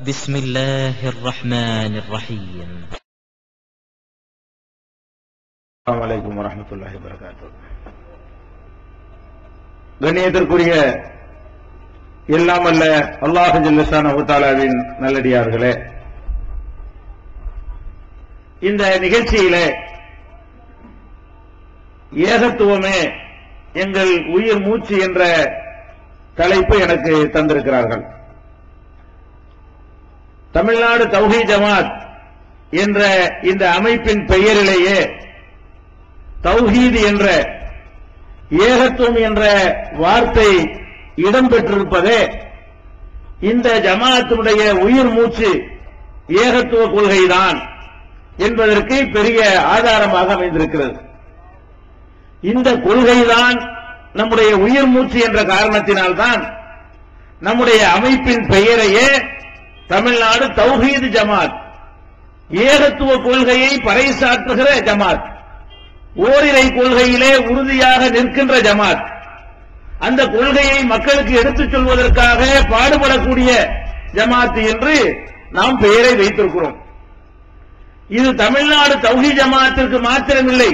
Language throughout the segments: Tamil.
بسم الله الرحمن الرحيم. السلام عليكم ورحمة الله وبركاته. கண்ணியத்திற்குரிய எல்லாம் அல்ல அல்லாஹ் ஜல்ல ஷானஹு தஆலாவின் நல்லடியார்களே, இந்த நிகழ்ச்சியிலே ஏகத்துவமே எங்கள் உயிர் மூச்சு என்ற தலைப்பு எனக்கு தந்திருக்கிறார்கள். தமிழ்நாடு தௌஹீத் ஜமாத் என்ற இந்த அமைப்பின் பெயரிலேயே தௌஹீத் என்ற ஏகத்துவம் என்ற வார்த்தை இடம்பெற்றிருப்பதே இந்த ஜமாஅத்தினுடைய உயிர் மூச்சு ஏகத்துவ கொள்கைதான் என்பதற்கு பெரிய ஆதாரமாக அமைந்திருக்கிறது. இந்த கொள்கைதான் நம்முடைய உயிர் மூச்சு என்ற காரணத்தினால்தான் நம்முடைய அமைப்பின் பெயரையே தமிழ்நாடு தௌஹீத் ஜமாத், ஏகத்துவ கொள்கையை பறைசாற்றுகிற ஜமாத், ஓரிரை கொள்கையிலே உறுதியாக நிற்கின்ற ஜமாத், அந்த கொள்கையை மக்களுக்கு எடுத்துச் சொல்வதற்காக பாடுபடக்கூடிய ஜமாத் என்று நாம் பெயரை வைத்திருக்கிறோம். இது தமிழ்நாடு தௌஹீத் ஜமாத்திற்கு மாத்திரமில்லை,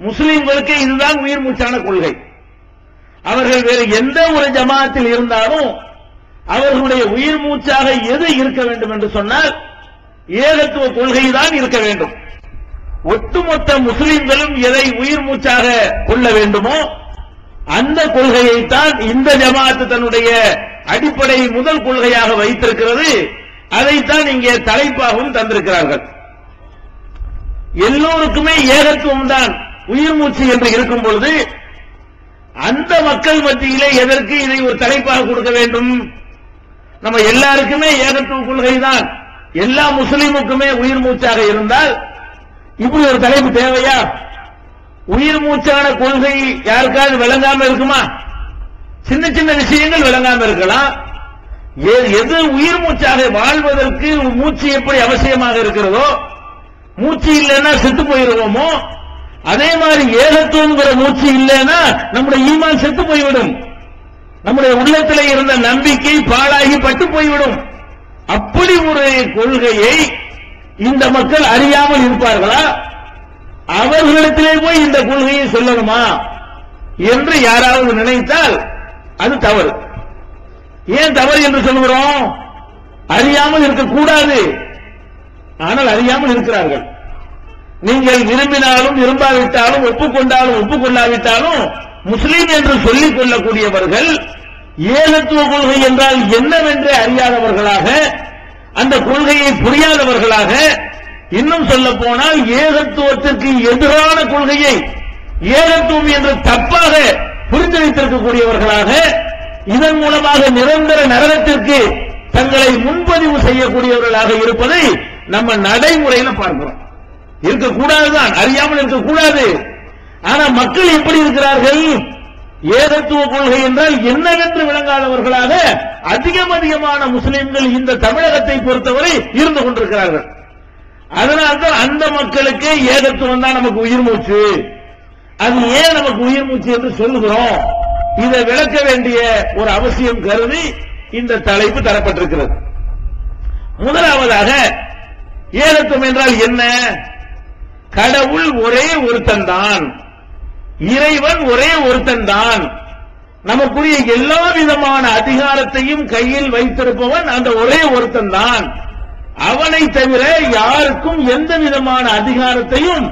முஸ்லிம்களுக்கு இதுதான் உயிர் மூச்சான கொள்கை. அவர்கள் வேறு எந்த ஒரு ஜமாத்தில் இருந்தாலும் அவர்களுடைய உயிர் மூச்சாக எது இருக்க வேண்டும் என்று சொன்னால் ஏகத்துவ கொள்கைதான் இருக்க வேண்டும். ஒட்டுமொத்த முஸ்லிம்களும் எதை உயிர் மூச்சாக கொள்ள வேண்டுமோ அந்த கொள்கையைத்தான் இந்த ஜமாத் தன்னுடைய அடிப்படை முதல் கொள்கையாக வைத்திருக்கிறது. அதைத்தான் இங்கே தலைப்பாகவும் தந்திருக்கிறார்கள். எல்லோருக்குமே ஏகத்துவம் தான் உயிர் மூச்சு என்று இருக்கும் பொழுது அந்த மக்கள் மத்தியிலே எதற்கு இதை ஒரு தலைப்பாக கொடுக்க வேண்டும்? நம்ம எல்லாருக்குமே ஏகத்துவ கொள்கைதான், எல்லா முஸ்லிமுக்குமே உயிர் மூச்சாக இருந்தால் இப்படி ஒரு தலைப்பு தேவையா? உயிர் மூச்சான கொள்கை யாருக்காவது விளங்காம இருக்குமா? சின்ன சின்ன விஷயங்கள் விளங்காம இருக்கலாம். எது உயிர் மூச்சாக வாழ்வதற்கு மூச்சு எப்படி அவசியமாக இருக்கிறதோ, மூச்சு இல்லைன்னா செத்து போயிருவோமோ, அதே மாதிரி ஏகத்துவங்கிற மூச்சு இல்லைன்னா நம்முடைய ஈமான் செத்து போய்விடும், நம்முடைய உள்ளத்திலே இருந்த நம்பிக்கை பாழாகி பட்டு போய்விடும். அப்படி ஒரு கொள்கையை இந்த மக்கள் அறியாமல் இருப்பார்களா? அவர்களிடத்திலே போய் இந்த கொள்கையை சொல்லணுமா என்று யாராவது நினைத்தால் அது தவறு. ஏன் தவறு என்று சொல்கிறோம்? அறியாமல் இருக்கக்கூடாது, ஆனால் அறியாமல் இருக்கிறார்கள். நீங்கள் விரும்பினாலும் விரும்பாவிட்டாலும் ஒப்புக்கொண்டாலும் ஒப்புக்கொள்ளாவிட்டாலும் முஸ்லீம் என்று சொல்லிக் கொள்ளக்கூடியவர்கள் ஏகத்துவ கொள்கை என்றால் என்னவென்று அறியாதவர்களாக, அந்த கொள்கையை புரியாதவர்களாக, இன்னும் சொல்ல போனால் ஏகத்துவத்திற்கு எதிரான கொள்கையை ஏகத்துவம் என்று தப்பாக புரிந்து வைத்திருக்கக்கூடியவர்களாக, இதன் மூலமாக நிரந்தர நரகத்திற்கு தங்களை முன்பதிவு செய்யக்கூடியவர்களாக இருப்பதை நம்ம நடைமுறையில் பார்க்கிறோம். இருக்கக்கூடாதுதான், அறியாமல் இருக்கக்கூடாது. ஆனா மக்கள் எப்படி இருக்கிறார்கள்? ஏகத்துவ கொள்கை என்றால் என்னவென்று விளங்காதவர்களாக அதிகமான முஸ்லிம்கள் இந்த தமிழகத்தை பொறுத்தவரை இருந்து கொண்டிருக்கிறார்கள். அதனால்தான் அந்த மக்களுக்கு ஏகத்துவம் தான் நமக்கு உயிர் மூச்சு. அது ஏன் நமக்கு உயிர் மூச்சு என்று சொல்லுகிறோம்? இதை விளக்க வேண்டிய ஒரு அவசியம் கருதி இந்த தலைப்பு தரப்பட்டிருக்கிறது. முதலாவதாக, ஏகத்துவம் என்றால் என்ன? கடவுள் ஒரே ஒருத்தன் தான், இறைவன் ஒரே ஒருத்தன் தான், நமக்குரிய எல்லா விதமான அதிகாரத்தையும் கையில் வைத்திருப்பவன் அந்த ஒரே ஒருத்தன் தான். அவனை தவிர யாருக்கும் எந்த விதமான அதிகாரத்தையும்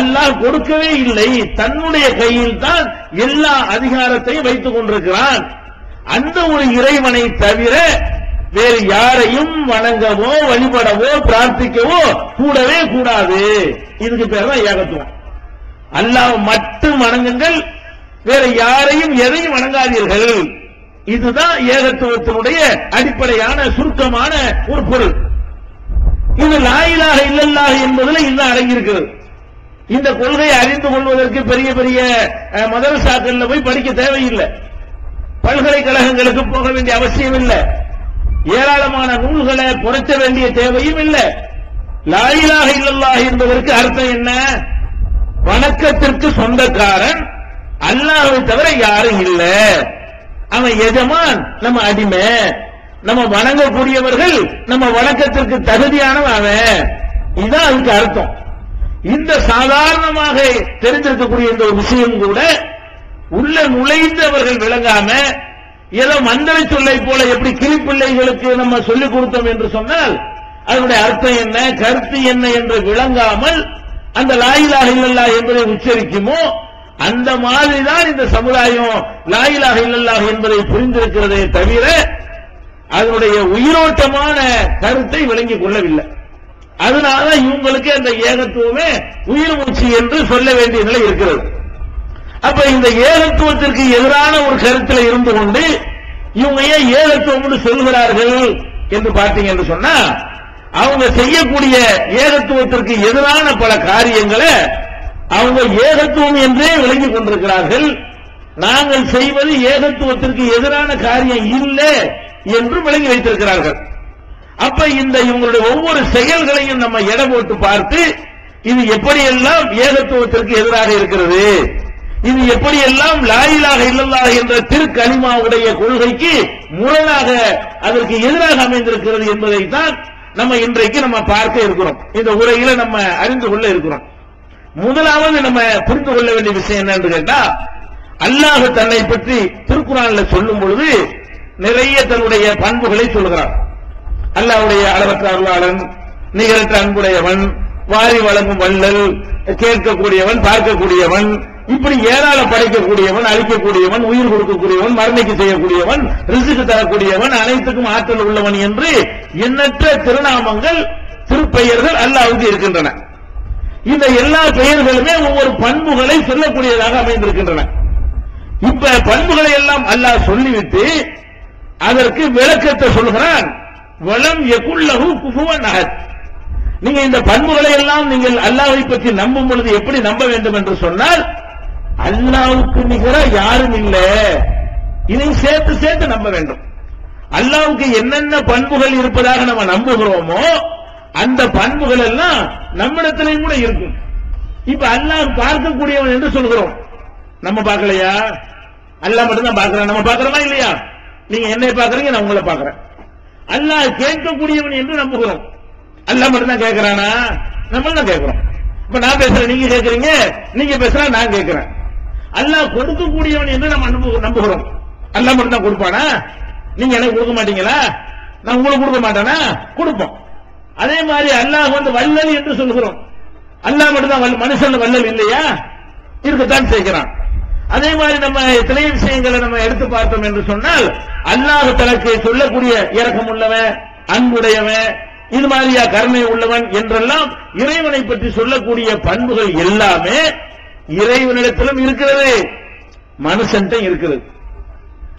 அல்லாஹ் கொடுக்கவே இல்லை. தன்னுடைய கையில் தான் எல்லா அதிகாரத்தையும் வைத்துக் கொண்டிருக்கிறான். அந்த ஒரு இறைவனை தவிர வேறு யாரையும் வணங்கவோ வழிபடவோ பிரார்த்திக்கவோ கூடவே கூடாது. இதுக்கு பேர் தான் ஏகத்துவம். அல்லாஹ் மட்டும் வணங்குங்கள், வேற யாரையும் எதையும் வணங்காதீர்கள். இதுதான் ஏகத்துவத்தினுடைய அடிப்படையான சுருக்கமான ஒரு பொருள். இது லா இலாஹ இல்லல்லாஹ் என்பதில் இதுதான் அடங்கியிருக்கிறது. இந்த கொள்கையை அறிந்து கொள்வதற்கு பெரிய பெரிய மதரசாக்கள்ல போய் படிக்க தேவையில்லை, பல்கலைக்கழகங்களுக்கு போக வேண்டிய அவசியம் இல்லை, ஏராளமான நூல்களை புரட்ட வேண்டிய தேவையும் இல்லை. லா இலாஹ இல்லல்லாஹ் என்பதற்கு அர்த்தம் என்ன? வணக்கத்திற்கு சொந்தக்காரன் அல்லாஹ்வை தவிர யாரும் இல்லை, அவன் எஜமான், நம்ம அடிமை. நம்ம வணங்கக்கூடியவர்கள் நம்ம வணக்கத்திற்கு தகுதியானவன் அவன். இதுதான் அதுக்கு அர்த்தம். இந்த சாதாரணமாக தெரிந்திருக்கக்கூடிய இந்த ஒரு விஷயம் கூட உள்ள நுழைந்து அவர்கள் விளங்காம ஏதோ மந்திர சொல்லை போல எப்படி கிளிப்பிள்ளைகளுக்கு நம்ம சொல்லிக் கொடுத்தோம் என்று சொன்னால் அதனுடைய அர்த்தம் என்ன, கருத்து என்ன என்று விளங்காமல் அந்த லா இலாஹ இல்லல்லாஹ் என்பதை உச்சரிக்குமோ அந்த மாதிரிதான் இந்த சமுதாயம் லா இலாஹ இல்லல்லாஹ் என்பதை புரிந்திருக்கிறதே தவிர அதனுடைய உயிரோட்டமான கருத்தை விளங்கிக் கொள்ளவில்லை. அதனால இவங்களுக்கு அந்த ஏகத்துவமே உயிர் மூச்சு என்று சொல்ல வேண்டிய நிலை இருக்கிறது. அப்ப இந்த ஏகத்துவத்திற்கு எதிரான ஒரு கருத்தில் இருந்து கொண்டு இவங்க ஏன் ஏகத்துவம் சொல்கிறார்கள் என்று பார்த்தீங்க என்று சொன்னா அவங்க செய்யக்கூடிய ஏகத்துவத்திற்கு எதிரான பல காரியங்களை அவங்க ஏகத்துவம் என்றே விளங்கிக் கொண்டிருக்கிறார்கள். நாங்கள் செய்வது ஏகத்துவத்திற்கு எதிரான காரியம் இல்லை என்று விளங்கி வைத்திருக்கிறார்கள். அப்ப இந்த இவங்களுடைய ஒவ்வொரு செயல்களையும் நம்ம எடை போட்டு பார்த்து இது எப்படியெல்லாம் ஏகத்துவத்திற்கு எதிராக இருக்கிறது, இது எப்படியெல்லாம் லா இலாஹ இல்லல்லாஹ் என்ற திருக்கலிமாவுடைய கொள்கைக்கு முரணாக அதற்கு எதிராக அமைந்திருக்கிறது என்பதைத்தான் நம்ம இன்றைக்கு நம்ம பார்க்க இருக்கிறோம். இந்த உரையில நம்ம அறிந்து கொள்ள இருக்கிறோம். முதலாவது நம்ம புரிந்து கொள்ள வேண்டிய விஷயம் என்னன்னு கேட்டா, அல்லாஹ் தன்னை பற்றி திருக்குர்ஆன்ல சொல்லும் பொழுது நிறைய தன்னுடைய பண்புகளை சொல்கிறார். அல்லாஹ்வுடைய அளவற்ற அருளாளன், நிகரற்ற அன்புடையவன், வாரி வழங்கும் வள்ளல், கேட்கக்கூடியவன், பார்க்கக்கூடியவன், இப்படி ஏராளம் படைக்கக்கூடியவன், அழிக்கக்கூடியவன், உயிர் கொடுக்கக்கூடியவன், மரணிக்க செய்யக்கூடியவன், ரிஸ்க் தரக்கூடியவன், அனைத்துக்கும் ஆற்றல் உள்ளவன் என்று எண்ணற்ற திருநாமங்கள், திருப்பெயர்கள் அல்லாஹ்வுக்கு இருக்கின்றன. இந்த எல்லா பெயர்களுமே ஒவ்வொரு பண்புகளை சொல்லக்கூடியதாக அமைந்திருக்கின்றன. இப்ப பண்புகளை எல்லாம் அல்லாஹ் சொல்லிவிட்டு அதற்கு விளக்கத்தை சொல்கிறான். வலம் யகுல்லஹு குஃபுவன் அஹத். நீங்க இந்த பண்புகளை எல்லாம் நீங்கள் அல்லாஹ்வை பற்றி நம்பும் பொழுது எப்படி நம்ப வேண்டும் என்று சொன்னால் அல்லாஹ்வுக்கு நிகர யாரும் இல்லை, இதை சேர்த்து சேர்த்து நம்ப வேண்டும். அல்லாஹ்வுக்கு என்னென்ன பண்புகள் இருப்பதாக நம்ம நம்புகிறோமோ அந்த பண்புகள் எல்லாம் நம்மிடத்திலேயும் கூட இருக்கும். இப்ப அல்லாஹ் பார்க்கக்கூடியவன் என்று சொல்கிறோம். நம்ம பார்க்கலையா? அல்லாஹ் மட்டும் தான் பார்க்கிறேன். நம்ம பார்க்கிறோமா இல்லையா? நீங்க என்னை பார்க்கறீங்க, நான் உங்களை பார்க்கிறேன். அல்லாஹ் கேட்கக்கூடியவன் என்று நம்புகிறோம். அல்லாஹ் மட்டும் தான் கேட்கிறானா? நம்ம தான் கேட்கிறோம். இப்ப நான் பேசுறேன், நீங்க கேட்கறீங்க, நீங்க பேசுறா, நான் கேட்கிறேன். அல்லாஹ் கொடுக்கக்கூடியவன் என்று நம்ம நம்புகிறோம். அல்லாஹ் மட்டும் தான் கொடுப்பானா? நீங்க எனக்கு கொடுக்க மாட்டீங்களா? நான் உங்களுக்கு கொடுக்க மாட்டானா? கொடுப்போம். அதே மாதிரி அல்லாஹ் வல்லல் என்று சொல்கிறோம். அல்லாஹ் மட்டும் தான் மனுஷன் வல்லல் இல்லையா? இருக்கத்தான் செய்கிறான். அதே மாதிரி நம்ம எத்தனை விஷயங்களை நம்ம எடுத்து பார்த்தோம் என்று சொன்னால் அல்லாஹ் தனக்கு சொல்லக்கூடிய இரக்கம் உள்ளவன், அன்புடையவன், இது மாதிரியா கருணை உள்ளவன் என்றெல்லாம் இறைவனை பற்றி சொல்லக்கூடிய பண்புகள் எல்லாமே இறைவனிடத்திலும் இருக்கிறது, மனுஷன்ட்ட இருக்கிறது.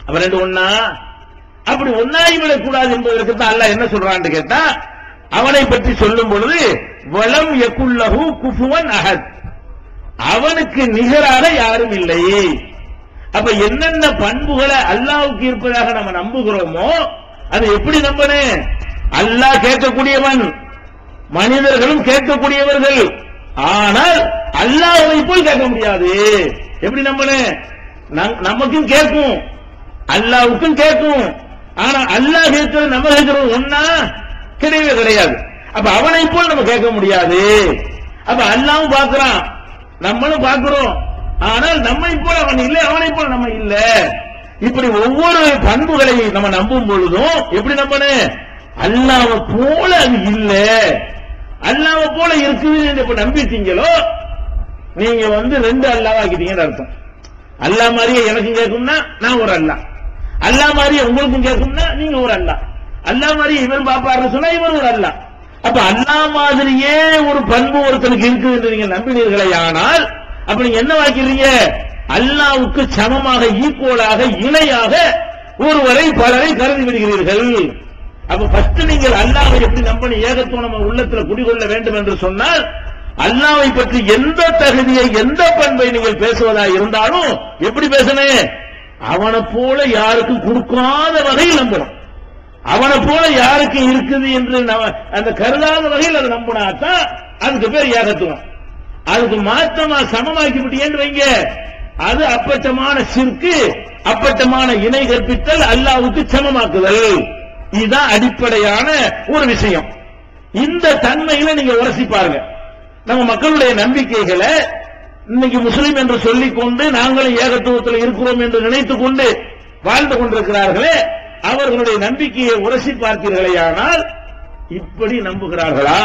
அவன் ரெண்டு ஒன்னா அப்படி ஒன்னாகிவிடக் கூடாது என்பதற்கு தான் அல்லாஹ் என்ன சொல்றான்னு கேட்டா, அவனை பற்றி சொல்லும் பொழுது வலம் யகுல்லஹு குஃபுவன் அஹத், அவனுக்கு நிகராக யாரும் இல்லை. அப்ப என்னென்ன பண்புகளை அல்லாஹ்வுக்கு இருப்பதாக நம்ம நம்புகிறோமோ அது எப்படி நம்பணும்? அல்லாஹ் கேட்கக்கூடியவன், மனிதர்களும் கேட்கக்கூடியவர்கள், ஆனால் அல்லாஹ்வை போல் கேட்க முடியாது. எப்படி நம்பணும்? நமக்கும் கேட்கும், அல்லாஹ்வுக்கும் கேட்கும். ஆனா அல்லாஹ் கேட்கிறது நம்ம கேட்கிறது ஒன்னா கிடையவே கிடையாது. அப்ப அவனை போல் நம்ம கேட்க முடியாது. அப்ப அல்லாஹ்வும் பார்க்கிறான், நம்மளும் பார்க்கிறோம், ஆனால் நம்மை போல அவன் இல்லை, அவனை போல நம்ம இல்ல. இப்படி ஒவ்வொரு பண்புகளை நம்ம நம்பும் பொழுதும் எப்படி நம்பணும்? அல்லாஹ்வை போல அது இல்ல, அல்லாஹ்வை போல இருக்குது இப்ப நம்பிட்டீங்களோ நீங்க ரெண்டு அல்லாஹ் ஆக்கிட்டீங்கன்னு அர்த்தம். அல்லாஹ் மாதிரியே எனக்கும் கேட்கும்னா நான் ஒரு அல்லாஹ், அல்லாஹ் மாதிரியே உங்களுக்கும் கேட்கும்னா நீங்க ஒரு அல்லாஹ், அல்லாஹ் மாதிரியே இவர் பாப்பாருன்னு சொன்னா இவர் ஒரு அல்லாஹ். அப்ப அல்லாஹ் மாதிரியே ஒரு பண்பு ஒருத்தனுக்கு இருக்குது என்று நீங்க நம்பினீர்களே, ஆனால் அப்ப நீங்க என்ன வாக்கிறீங்க? அல்லாஹ்வுக்கு சமமாக, ஈக்குவலாக, இணையாக ஒருவரை பலரை கருதி விடுகிறீர்கள். அப்ப ஃபர்ஸ்ட் நீங்கள் அல்லாஹ்வை எப்படி நம்பணும்? ஏகத்துவம் நம்ம உள்ளத்துல குடிகொள்ள வேண்டும் என்று சொன்னால் அல்லாஹ்வை பற்றி எந்த தகுதியை, எந்த பண்பை நீங்கள் பேசுவதா இருந்தாலும் எப்படி பேசணும்? அவனை போல யாருக்கும் கொடுக்காத வகையில் நம்பணும். அவனை போல யாருக்கு இருக்குது என்று அந்த கருதாத வகையில் அதை நம்பினாத்தான் அதுக்கு பேர் ஏகத்துவம். அதுக்கு மாற்றமா சமமாக்கி விட்டீங்கன்னு வைங்க, அது அப்பட்டமான ஷிர்க், அப்பட்டமான இணை கற்பித்தல், அல்லாஹ்வுக்கு சமமாக்குதல். இதுதான் அடிப்படையான ஒரு விஷயம். இந்த தன்மையில நீங்க உரசி பாருங்க. நம்ம மக்களுடைய நம்பிக்கைகளை இன்னைக்கு முஸ்லிம் என்று சொல்லிக் கொண்டு நாங்களும் ஏகத்துவத்தில் இருக்கிறோம் என்று நினைத்துக் கொண்டு வாழ்ந்து கொண்டிருக்கிறார்களே, அவர்களுடைய நம்பிக்கையை உரசி பார்த்தீர்களேயானால் இப்படி நம்புகிறார்களா?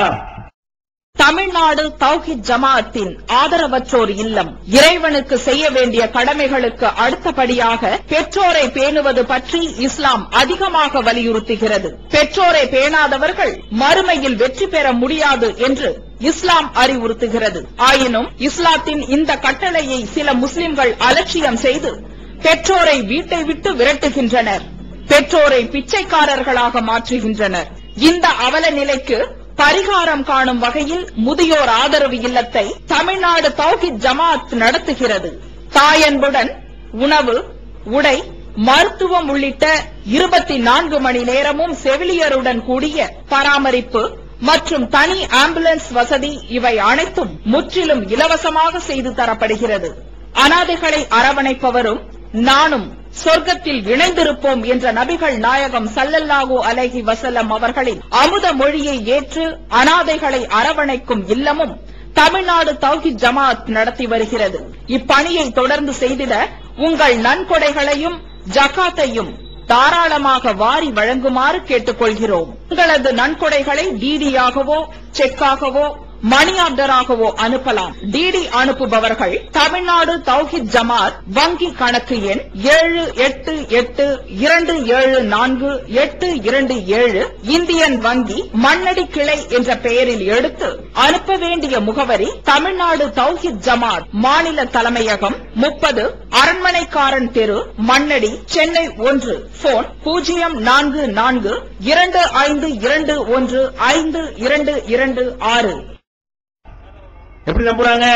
தமிழ்நாடு தௌஹீத் ஜமாஅத்தின் ஆதரவற்றோர் இல்லம் இறைவனுக்கு செய்ய வேண்டிய கடமைகளுக்கு அடுத்தபடியாக பெற்றோரை பேணுவது பற்றி இஸ்லாம் அதிகமாக வலியுறுத்துகிறது. பெற்றோரை பேணாதவர்கள் மறுமையில் வெற்றி பெற முடியாது என்று இஸ்லாம் அறிவுறுத்துகிறது. ஆயினும் இஸ்லாத்தின் இந்த கட்டளையை சில முஸ்லிம்கள் அலட்சியம் செய்து பெற்றோரை வீட்டை விட்டு விரட்டுகின்றனர். பெற்றோரை பிச்சைக்காரர்களாக மாற்றுகின்றனர். இந்த அவல நிலைக்கு பரிகாரம் காணும் வகையில் முதியோர் ஆதரவு இல்லத்தை தமிழ்நாடு தௌஹீத் ஜமாஅத் நடத்துகிறது. தாயன்புடன் உணவு, உடை, மருத்துவம் உள்ளிட்ட 24 மணி நேரமும் செவிலியருடன் கூடிய பராமரிப்பு மற்றும் தனி ஆம்புலன்ஸ் வசதி இவை அனைத்தும் முற்றிலும் இலவசமாக செய்து தரப்படுகிறது. அனாதைகளை அரவணைப்பவரும் நானும் சொர்க்கத்தில் இணைந்திருப்போம் என்ற நபிகள் நாயகம் ஸல்லல்லாஹு அலைஹி வஸல்லம் அவர்களின் அமுத மொழியை ஏற்று அனாதைகளை அரவணைக்கும் இல்லமும் தமிழ்நாடு தௌஹீத் ஜமாஅத் நடத்தி வருகிறது. இப்பணியை தொடர்ந்து செய்திட உங்கள் நன்கொடைகளையும் ஜகாத்தையும் தாராளமாக வாரி வழங்குமாறு கேட்டுக் கொள்கிறோம். உங்களது நன்கொடைகளை டிடியாகவோ செக்காகவோ மணி ஆர்டராகவோ அனுப்பலாம். டிடி அனுப்புபவர்கள் தமிழ்நாடு தௌஹீத் ஜமாஅத் வங்கி கணக்கு எண் 7882748827 இந்தியன் வங்கி மண்ணடி கிளை என்ற பெயரில் எடுத்து அனுப்ப வேண்டிய முகவரி தமிழ்நாடு தௌஹீத் ஜமாஅத் மாநில தலைமையகம் 30 அரண்மனைக்காரன் தெரு, மண்ணடி, சென்னை 1. போன் 044215215226. எப்படி நம்புறாங்க?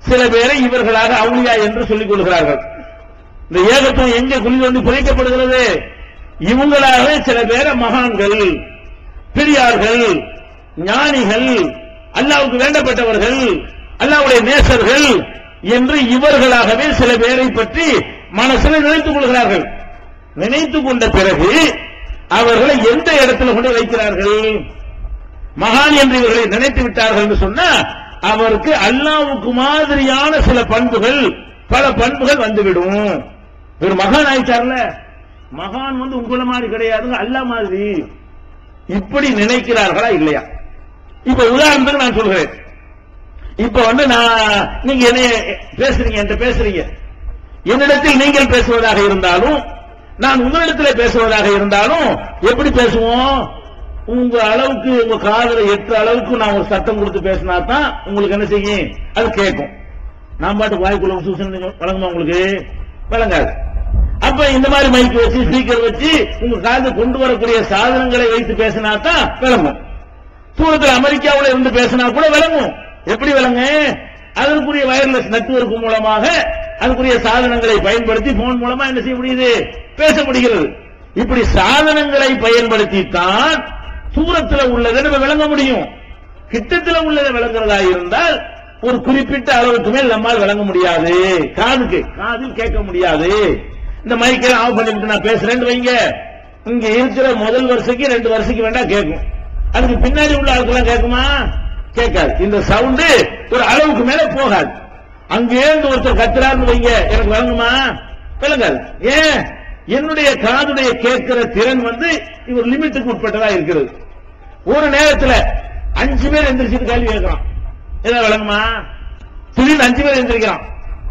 சில பேரை இவர்களாக அவுலியா என்று சொல்லிக் கொள்கிறார்கள். இந்த ஏகத்துவம் எங்கே குழி வந்து புதைக்கப்படுகிறது? இவங்களாக சில பேரை மகான்கள், பெரியார்கள், ஞானிகள், அல்லாஹ்வுக்கு வேண்டப்பட்டவர்கள், அல்லாஹ்வுடைய நேசர்கள் என்று இவர்களாகவே சில பேரை பற்றி மனசில் நினைத்துக் கொள்கிறார்கள். நினைத்துக் கொண்ட பிறகு அவர்களை எந்த இடத்துல கொண்டு வைக்கிறார்கள்? மகான் என்று இவர்களை நினைத்து விட்டார்கள் என்று சொன்னா அவருக்கு அல்லாஹ்வுக்கு மாதிரியான சில பண்புகள், பல பண்புகள் வந்துவிடும். ஒரு மகான் ஆயிட்டார்ல, மகான் வந்து உங்களை மாதிரி கிடையாதுங்க, அல்லாஹ் மாதிரி. இப்படி நினைக்கிறார்களா இல்லையா? இப்ப உதாரணத்துக்கு நான் சொல்கிறேன். இப்ப வந்து நீங்க என்ன பேசுறீங்க, என்கிட்ட பேசுறீங்க. என்னிடத்தில் நீங்கள் பேசுவதாக இருந்தாலும் நான் உங்களிடத்தில் பேசுவதாக இருந்தாலும் எப்படி பேசுவோம்? உங்க அளவுக்கு, உங்க காதல 8 அளவுக்கு நான் ஒரு சத்தம் கொடுத்து பேசினா தான் உங்களுக்கு என்ன செய்யும்? அது கேட்கும். நான் பாட்டு வாய்க்குள்ள சூசன் வழங்குமா? உங்களுக்கு வழங்காது. அப்ப இந்த மாதிரி மைக் வச்சு, ஸ்பீக்கர் வச்சு உங்க காது கொண்டு வரக்கூடிய சாதனங்களை வைத்து பேசினா தான் விளங்கும். தூரத்தில் அமெரிக்காவில் இருந்து பேசினா கூட விளங்கும். எப்படி விளங்கு? அதற்குரிய வயர்லெஸ் நெட்வொர்க் மூலமாக அதுக்குரிய சாதனங்களை பயன்படுத்தி போன் மூலமா என்ன செய்ய முடியுது? பேச முடிகிறது. இப்படி சாதனங்களை பயன்படுத்தித்தான் தூரத்தில் உள்ளதை நம்ம விளங்க முடியும். கிட்டத்தில் உள்ளதை விளங்குறதா இருந்தால் ஒரு குறிப்பிட்ட அளவுக்கு மேல் நம்மால் விளங்க முடியாது. காதில் கேட்க முடியாது. இந்த மைக்கை ஆஃப் பண்ணிட்டு நான் பேசுறேன்னு வைங்க, இங்க இருக்கிற முதல் வரிசைக்கு 2 வரிசைக்கு வேண்டாம் கேட்கும். அதுக்கு பின்னாடி உள்ள ஆட்கள்லாம் கேட்குமா? கேட்காது. இந்த சவுண்டு ஒரு அளவுக்கு மேல போகாது. அங்கே இருந்து ஒருத்தர் கத்துறாருன்னு வைங்க, எனக்கு விளங்குமா? விளங்காது. ஏன்? என்னுடைய காதுடைய கேட்கிற திறன் வந்து ஒரு லிமிட்டுக்கு உட்பட்டதா இருக்கிறது. ஒரு நேரத்தில் 5 பேர் எந்திரிச்சு கேள்வி கேட்கிறான், ஏதாவது விளங்குமா? திடீர்னு 5 பேர் எந்திரிக்கிறான்,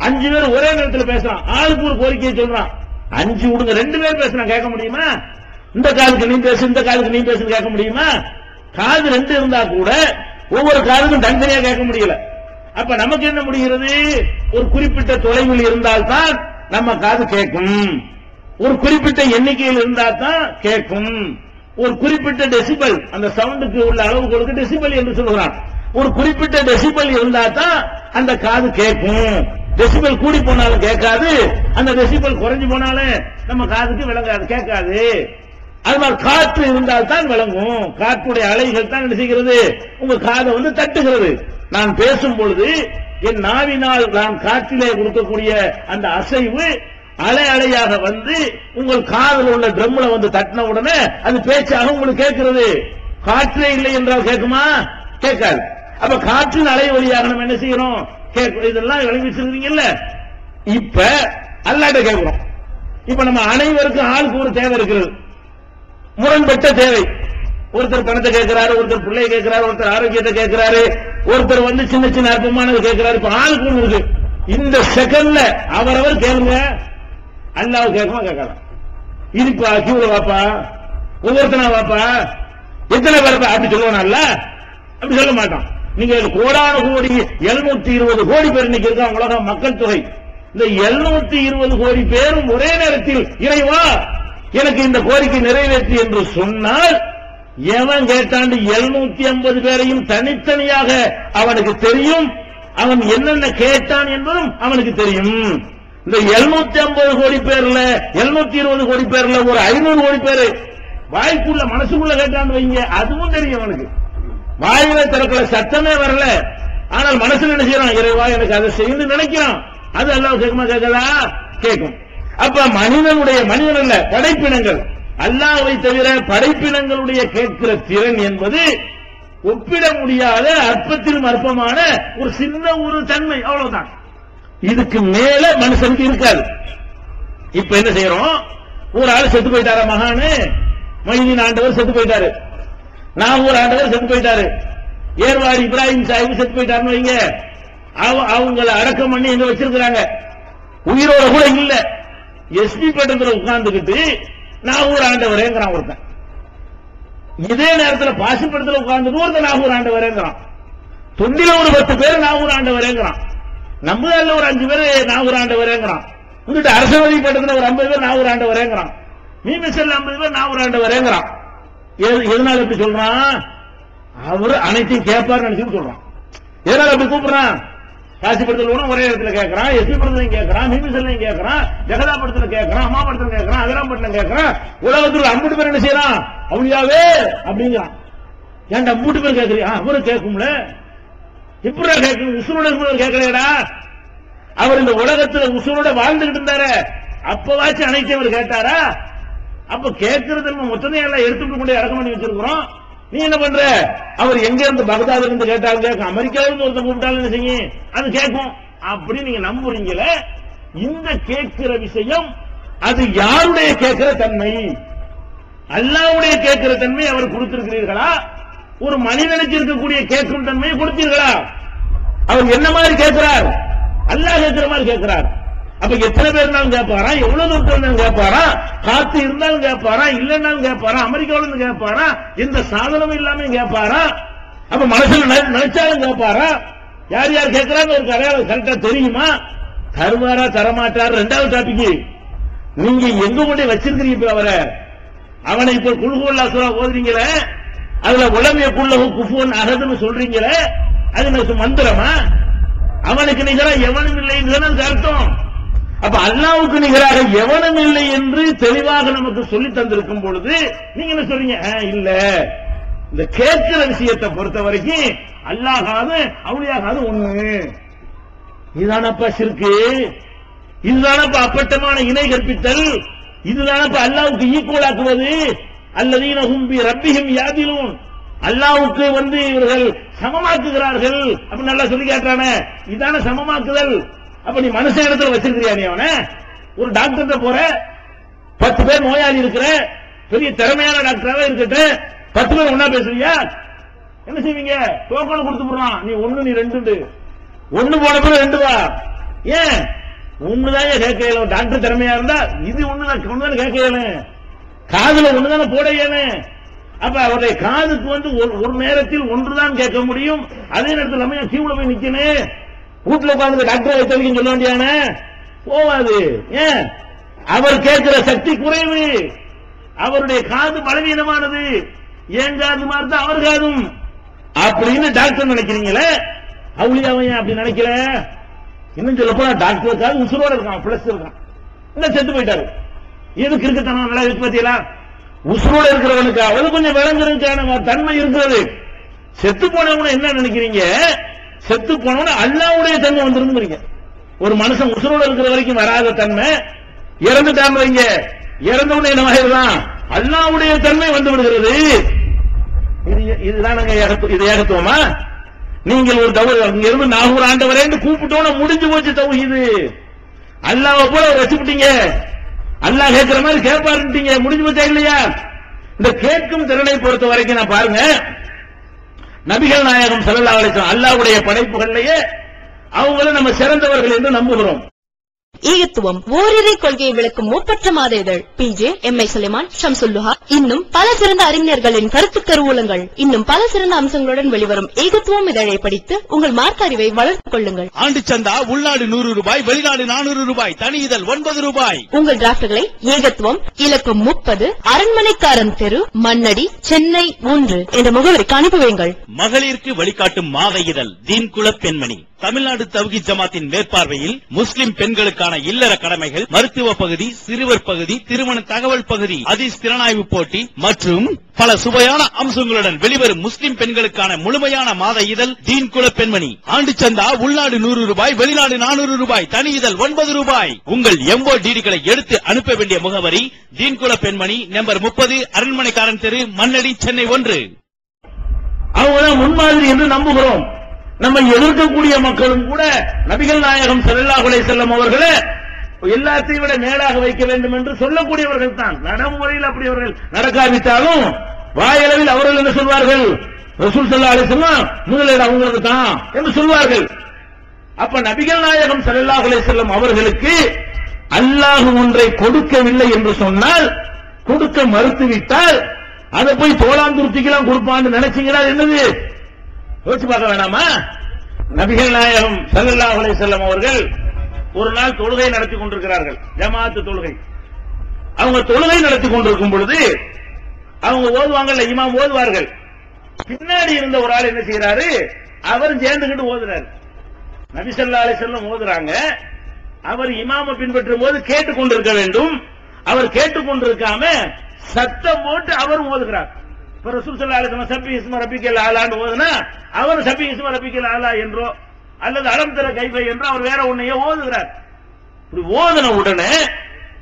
5 பேர் ஒரே நேரத்தில் பேசுறான், ஆளுக்கு ஒரு கோரிக்கையை சொல்றான். 5 விடுங்க, 2 பேர் பேசுறான், கேட்க முடியுமா? இந்த காதுக்கு நீ பேசு, இந்த காதுக்கு நீ பேசுன்னு கேட்க முடியுமா? காது 2 இருந்தா கூட ஒவ்வொரு காதுக்கும் தனித்தனியா கேட்க முடியல. அப்ப நமக்கு என்ன முடிகிறது? ஒரு குறிப்பிட்ட தொலைவில் இருந்தால்தான் நம்ம காது கேட்கும். ஒரு குறிப்பிட்ட எண்ணிக்கையில் இருந்தால் தான் கேட்கும். ஒரு குறிப்பிட்ட டெசிபல், அந்த சவுண்டுக்கு உள்ள அளவுகளுக்கு டெசிபல் என்று சொல்கிறான். ஒரு குறிப்பிட்ட டெசிபல் இருந்தா தான் அந்த காது கேட்கும். டெசிபல் கூடி போனாலும் கேட்காது, அந்த டெசிபல் குறைஞ்சு போனாலும் நம்ம காதுக்கு விளங்காது, கேட்காது. அது மாதிரி காற்று இருந்தால் தான் விளங்கும். காற்றுடைய அலைகள் தான் என்ன செய்கிறது? உங்க காதை வந்து தட்டுகிறது. நான் பேசும் பொழுது என் நாவினால் நான் காற்றிலே கொடுக்கக்கூடிய அந்த அசைவு அலை அலையாக வந்து உங்கள் காதில் உள்ள ட்ரம்ல வந்து தட்டின உடனே அது பேச்சாக உங்களுக்கு கேட்கிறது. காற்றே இல்லை என்றால் கேட்குமா? கேட்காது. அப்ப காற்றின் அலை வழியாக நம்ம என்ன செய்யறோம்? இதெல்லாம் விளங்கி வச்சிருக்கீங்கல்ல. இப்ப அல்லாட்ட கேட்கிறோம். இப்ப நம்ம அனைவருக்கும் ஆளுக்கு ஒரு தேவை இருக்கிறது, முரண்பட்ட தேவை. ஒருத்தர் பணத்தை கேட்கிறாரு, ஒருத்தர் பிள்ளையை கேட்கிறாரு, ஒருத்தர் ஆரோக்கியத்தை கேட்கிறாரு, ஒருத்தர் வந்து சின்ன சின்ன அற்பமானது கேட்கிறாரு. இப்ப ஆளுக்கு ஒண்ணு இருக்கு. இந்த செகண்ட்ல அவரவர் கேளுங்க, அல்லாஹ் கேட்கமா கேட்கலாம். இதுப்பா கியூல வாப்பா, ஒவ்வொருத்தனா வாப்பா, எத்தனை பேர் அப்படி சொல்லுவானல்ல? அப்படி சொல்ல மாட்டான். நீங்க கோடான கோடி 720 கோடி பேர் இன்னைக்கு இருக்காங்க உலக மக்கள் தொகை. இந்த 720 கோடி பேரும் ஒரே நேரத்தில் இறைவா எனக்கு இந்த கோரிக்கை நிறைவேற்றி என்று சொன்னால் எவன் கேட்டாண்டு 750 பேரையும் தனித்தனியாக அவனுக்கு தெரியும். அவன் என்னென்ன கேட்டான் என்பதும் அவனுக்கு தெரியும். இந்த 750 கோடி பேர்ல 720 கோடி பேர்ல ஒரு 500 கோடி பேரு வாய்க்குள்ள மனசுக்குள்ள கேட்டான்னு வைங்க, அதுவும் தெரியும் அவனுக்கு. வாயில திறக்கல, சத்தமே வரல, ஆனால் மனசுல என்ன செய்யறான்? இறைவா எனக்கு அதை செய்து நினைக்கிறான். அது அல்லாஹ் கேட்குமா? கேட்கலா? கேட்கும். அப்ப மனிதன் அல்ல, படைப்பினங்கள், அல்லாஹ்வை தவிர படைப்பினங்களுடைய கேட்கிற திறன் என்பது ஒப்பிட முடியாத அற்பத்திலும் அற்பமான ஒரு சின்ன ஒரு தன்மை, அவ்வளவுதான். இதுக்கு மேல மனுஷனுக்கு இருக்காது. இப்ப என்ன செய்யறோம்? ஒரு ஆள் செத்து போயிட்டாரா? மகானு மொய்தீன் ஆண்டவர் செத்து போயிட்டாரு, நாகூர் ஆண்டவர் செத்து போயிட்டாரு, ஏர்வாடி இப்ராஹிம் சாஹிப் செத்து போயிட்டாருன்னு வைங்க. அவங்களை அடக்கம் பண்ணி எங்க வச்சிருக்கிறாங்க, உயிரோட கூட இல்ல. எஸ்பி பட்டத்துல உட்கார்ந்துகிட்டு நாகூர் ஆண்டவரேங்கிறான் ஒருத்தன். இதே நேரத்தில் பாசிப்படத்தில் உட்கார்ந்து ஒருத்தன் நாகூர் ஆண்டவரேங்கிறான். தொண்டில ஒரு 10 பேர் நாகூர் ஆண்டவரேங்கிறான். நம்மள ஒரு 5 பேர் நாகூர் ஆண்டவரேங்கிறான். இங்கிட்ட அரசவதி பட்டத்துல ஒரு 50 பேர் நாகூர் ஆண்டவரேங்கிறான். மீமிசல் 50 பேர் நாகூர் ஆண்டவரேங்கிறான். எதனால எப்படி சொல்றான்? அவரு அனைத்தையும் கேட்பாரு நினைச்சு சொல்றான். எதனால அப்படி கூப்பிடுறான்? காசி படத்துல ஒரே இடத்துல கேட்கறான், எஸ்பி படத்துலையும் கேட்கறான், மீமிசல்லையும் கேட்கறான், ஜெகதா படத்துல கேட்கறான், அம்மா படத்துல கேட்கறான், அதிராம் படத்துல கேட்கறான். உலகத்துல 50 பேர் என்ன செய்யறான்? அவளியாவே அப்படிங்கிறான். ஏன்டா 3 பேர் கேட்கறியா? அவரு கேட்கும்ல, இப்படா கேட்கணும். உசுரோட கேட்கலையடா. அவர் இந்த உலகத்துல உசுரோட வாழ்ந்துகிட்டு இருந்தாரு, அப்பவாச்சும் அனைத்தையும் அவர் கேட்டாரா? அப்ப கேட்கறது நம்ம மொத்தத்தையும் எல்லாம் எடுத்துட்டு கொண்டு அடக்கம் பண்ணி வச்சிருக்கிறோம். நீ என்ன பண்ற? அவர் எங்க இருந்து பகதாதுல இருந்து கேட்டாலும் கேட்கும், அமெரிக்காவில இருந்து ஒருத்தர் கூப்பிட்டாலும் என்ன செய்யும்? அது கேட்கும். அப்படி நீங்க நம்புறீங்களே. இந்த கேட்கிற விஷயம் அது யாருடைய கேட்கிற தன்மை? அல்லாஹ்வுடைய கேட்கிற தன்மை அவர் கொடுத்திருக்கிறீர்களா? ஒரு மனிதனுக்கு இருக்கக்கூடிய கேட்கும் தன்மையை கொடுத்தீர்களா? அவர் என்ன மாதிரி கேட்கிறார்? அல்லாஹ் கேட்கிற மாதிரி கேட்கிறார். அப்ப எத்தனை பேர் இருந்தாலும் கேட்பாரா? எவ்வளவு தூரத்தில் இருந்தாலும் கேட்பாரா? காத்து இருந்தாலும் கேட்பாரா? இல்லைன்னாலும் கேட்பாரா? அமெரிக்காவில இருந்து கேட்பாரா? எந்த சாதனமும் இல்லாம கேட்பாரா? அப்ப மனசுல நினைச்சாலும் கேட்பாரா? யார் யார் கேட்கிறாங்க ஒரு அடையாளம் கரெக்டா தெரியுமா? தருவாரா தரமாட்டார்? 2வது டாபிக். நீங்க எங்க கொண்டே வச்சிருக்கிறீங்க அவரை? அவனை இப்ப குல்ஹுவல்லா சூரா ஓதுறீங்களே, அதுல உலமிய குல்லஹு குஃபுவன் அஹதுன்னு சொல்றீங்களே, அது மந்திரமா? அவனுக்கு நிகரா எவனும் இல்லை என்று அர்த்தம். அப்ப அல்லாஹ்வுக்கு நிகராக எவனும் இல்லை என்று தெளிவாக நமக்கு சொல்லி தந்திருக்கும் பொழுது நீங்க என்ன சொல்றீங்க? இல்ல, இந்த கேட்கிற விஷயத்தை பொறுத்த வரைக்கும் அல்லாஹாவது அவுலியாகாது ஒண்ணு. இதுதானப்பா ஷிர்க்கு, இதுதானப்பா அப்பட்டமான இணை கற்பித்தல், இதுதானப்பா அல்லாஹ்வுக்கு ஈக்குவல் ஆக்குவது. அல்லதீன ஹும் பி ரப்பிஹிம் யாதிலூன், அல்லாஹ்வுக்கு இவர்கள் சமமாக்குகிறார்கள் அப்படின்னு நல்லா சொல்லி காட்டுறானே, இதான சமமாக்குதல். அப்ப நீ மனுஷ இடத்துல வச்சிருக்கிறியா? நீ அவனை ஒரு டாக்டர் போற, 10 பேர் நோயாளி இருக்கிற, பெரிய திறமையான டாக்டராக இருக்கட்டும், 10 பேர் ஒன்னா பேசுறியா? என்ன செய்வீங்க? டோக்கன் கொடுத்து போடுறான், நீ 1 நீ 2, 1 போன பிறகு 2 வா. ஏன்? 1 தான் கேட்க இயலும். டாக்டர் திறமையா இருந்தா இது 1 தான் கேட்க இயலும், காதுல 1 தானே போட இயலும். அப்ப அவருடைய காதுக்கு ஒரு நேரத்தில் 1 தான் கேட்க முடியும். அதே நேரத்தில் நம்ம கியூல போய் நிக்கணும், வீட்டுல உட்கார்ந்து டாக்டர் வைத்தவங்க சொல்ல வேண்டியான போவாது. ஏன்? அவர் கேட்கிற சக்தி குறைவு, அவருடைய காது பலவீனமானது. ஏன் காது மாதிரி தான் அவர் காதும் அப்படின்னு டாக்டர் நினைக்கிறீங்களே, அவுலியாவையும் அப்படி நினைக்கல. இன்னும் சொல்ல போனா டாக்டர் காது உசுரோட இருக்கான், பிளஸ் இருக்கான், இன்னும் செத்து போயிட்டாரு. எதுக்கு இருக்குத்தனம் நல்லா இருக்கு பாத்தீங்களா? உசுரோட இருக்கிறவனுக்கு அவது கொஞ்சம் விளங்குறதுக்கான தன்மை இருக்கிறது. செத்து போனவங்க என்ன நினைக்கிறீங்க? செத்து போனவன அல்லாஹ்வுடைய தன்மை வந்துருந்துறீங்க. ஒரு மனுஷன் உசுரோட இருக்கிற வரைக்கும் வராத தன்மை இறந்துட்டாங்க வைங்க, இறந்தவனே என்ன ஆயிரலாம், அல்லாஹ்வுடைய தன்மை வந்து விடுகிறது. இதுதான் இது ஏகத்துவமா? நீங்கள் ஒரு தவறு இங்க இருந்து நாகூர் ஆண்டவரே கூப்பிட்டோன்னு முடிஞ்சு போச்சு தௌஹீது. அல்லாஹ்வை போல வச்சுட்டீங்க, அல்லாஹ் கேட்கிற மாதிரி கேட்பாருட்டீங்க, முடிஞ்சு போச்சா இல்லையா? இந்த கேட்கும் திறனை பொறுத்த வரைக்கும் நான் பாருங்க, நபிகள் நாயகம் ஸல்லல்லாஹு அலைஹி வஸல்லம் அல்லாஹ்வுடைய படைப்புகளிலேயே அவங்கள நம்ம சிறந்தவர்கள் என்று நம்புகிறோம். ஈகத்துவம் ஓரிரை கொள்கையை விளக்கும் மூப்பற்ற மாத இதழ் PJ, MI சுலைமான், ஷம்சுல்லுஹா, இன்னும் பல சிறந்த அறிஞர்களின் கருத்து கருவூலங்கள், இன்னும் பல சிறந்த அம்சங்களுடன் வெளிவரும் ஈகத்துவம் இதழை படித்து உங்கள் மார்க்க அறிவை வளர்த்துக் கொள்ளுங்கள். ஆண்டு சந்தா உள்நாடு 100 ரூபாய், வெளிநாடு 400 ரூபாய், தனி இதழ் 9 ரூபாய். உங்கள் டிராப்ட்களை ஈகத்துவம் இலக்கம் 30 அரண்மனைக்காரன் தெரு, மண்ணடி, சென்னை 3 என்ற முகவரிக்கு அனுப்பி வையுங்கள். மகளிருக்கு வழிகாட்டும் மாத இதழ் தீன்குல பெண்மணி, தமிழ்நாடு தவ்ஹீத் ஜமாத்தின் மேற்பார்வையில் முஸ்லிம் பெண்களுக்கான இல்லற கடமைகள், மருத்துவ பகுதி, சிறுவர் பகுதி, திருமண தகவல் பகுதி, ஹதீஸ் திறனாய்வு போட்டி மற்றும் பல சுவையான அம்சங்களுடன் வெளிவரும் முஸ்லிம் பெண்களுக்கான முழுமையான மாத இதழ் தீன்குல பெண்மணி. ஆண்டு சந்தா உள்நாடு 100 ரூபாய், வெளிநாடு 400 ரூபாய், தனி இதழ் 9 ரூபாய். உங்கள் MODDகளை எடுத்து அனுப்ப வேண்டிய முகவரி தீன்குல பெண்மணி, நம்பர் 30, அரண்மனைக்காரன் தெரு, மண்ணடி, சென்னை 1. அவங்க முன்மாதிரி என்று நம்புகிறோம். நம்ம எதிர்க்கக்கூடிய மக்களும் கூட நபிகள் நாயகம் ஸல்லல்லாஹு அலைஹி வஸல்லம் அவர்களை எல்லாத்தையும் விட மேலாக வைக்க வேண்டும் என்று சொல்லக்கூடியவர்கள் தான். நடைமுறையில் அப்படி அவர்கள் நடக்காவிட்டாலும் வாயளவில் அவர்கள் என்ன சொல்வார்கள், ரசூல் ஸல்லல்லாஹு அலைஹி வஸல்லம் முதலிடம் அவங்களுக்கு தான் என்று சொல்வார்கள். அப்ப நபிகள் நாயகம் ஸல்லல்லாஹு அலைஹி வஸல்லம் அவர்களுக்கு அல்லாஹ் ஒன்றை கொடுக்கவில்லை என்று சொன்னால், கொடுக்க மறுத்துவிட்டால் அதை போய் தோளாந்துருத்திக்கெல்லாம் கொடுப்பான்னு நினைச்சீங்களா? என்னது யோசிச்சு பார்க்க வேணாமா? நபிகள் நாயகம் ஸல்லல்லாஹு அலைஹி வஸல்லம் அவர்கள் ஒரு நாள் தொழுகை நடத்தி கொண்டிருக்கிறார்கள், ஜமாஅத் தொழுகை. அவங்க தொழுகை நடத்தி கொண்டிருக்கும் பொழுது அவங்க ஓதுவாங்கல்ல, இமாம் ஓதுவார்கள். பின்னாடி இருந்த ஒரு ஆள் என்ன செய்யறாரு, அவரும் சேர்ந்துகிட்டு ஓதுறாரு. நபி ஸல்லல்லாஹு அலைஹி வஸல்லம் ஓதுறாங்க, அவர் இமாமை பின்பற்றும் போது கேட்டுக்கொண்டிருக்க வேண்டும். அவர் கேட்டுக்கொண்டிருக்காம சத்தம் போட்டு அவரும் ஓதுகிறார். இப்ப ரசூல் ஸல்லல்லாஹு அலைஹி வஸல்லம் சப்பி இஸ்ம ரப்பிக்கல் ஆலான்னு ஓதுனா அவர் சப்பி இஸ்ம ரப்பிக்கல் ஆலா என்றோ அல்லது அலம் தர கைஃபை என்றோ அவர் வேற ஒன்னையே ஓதுகிறார். இப்படி ஓதுன உடனே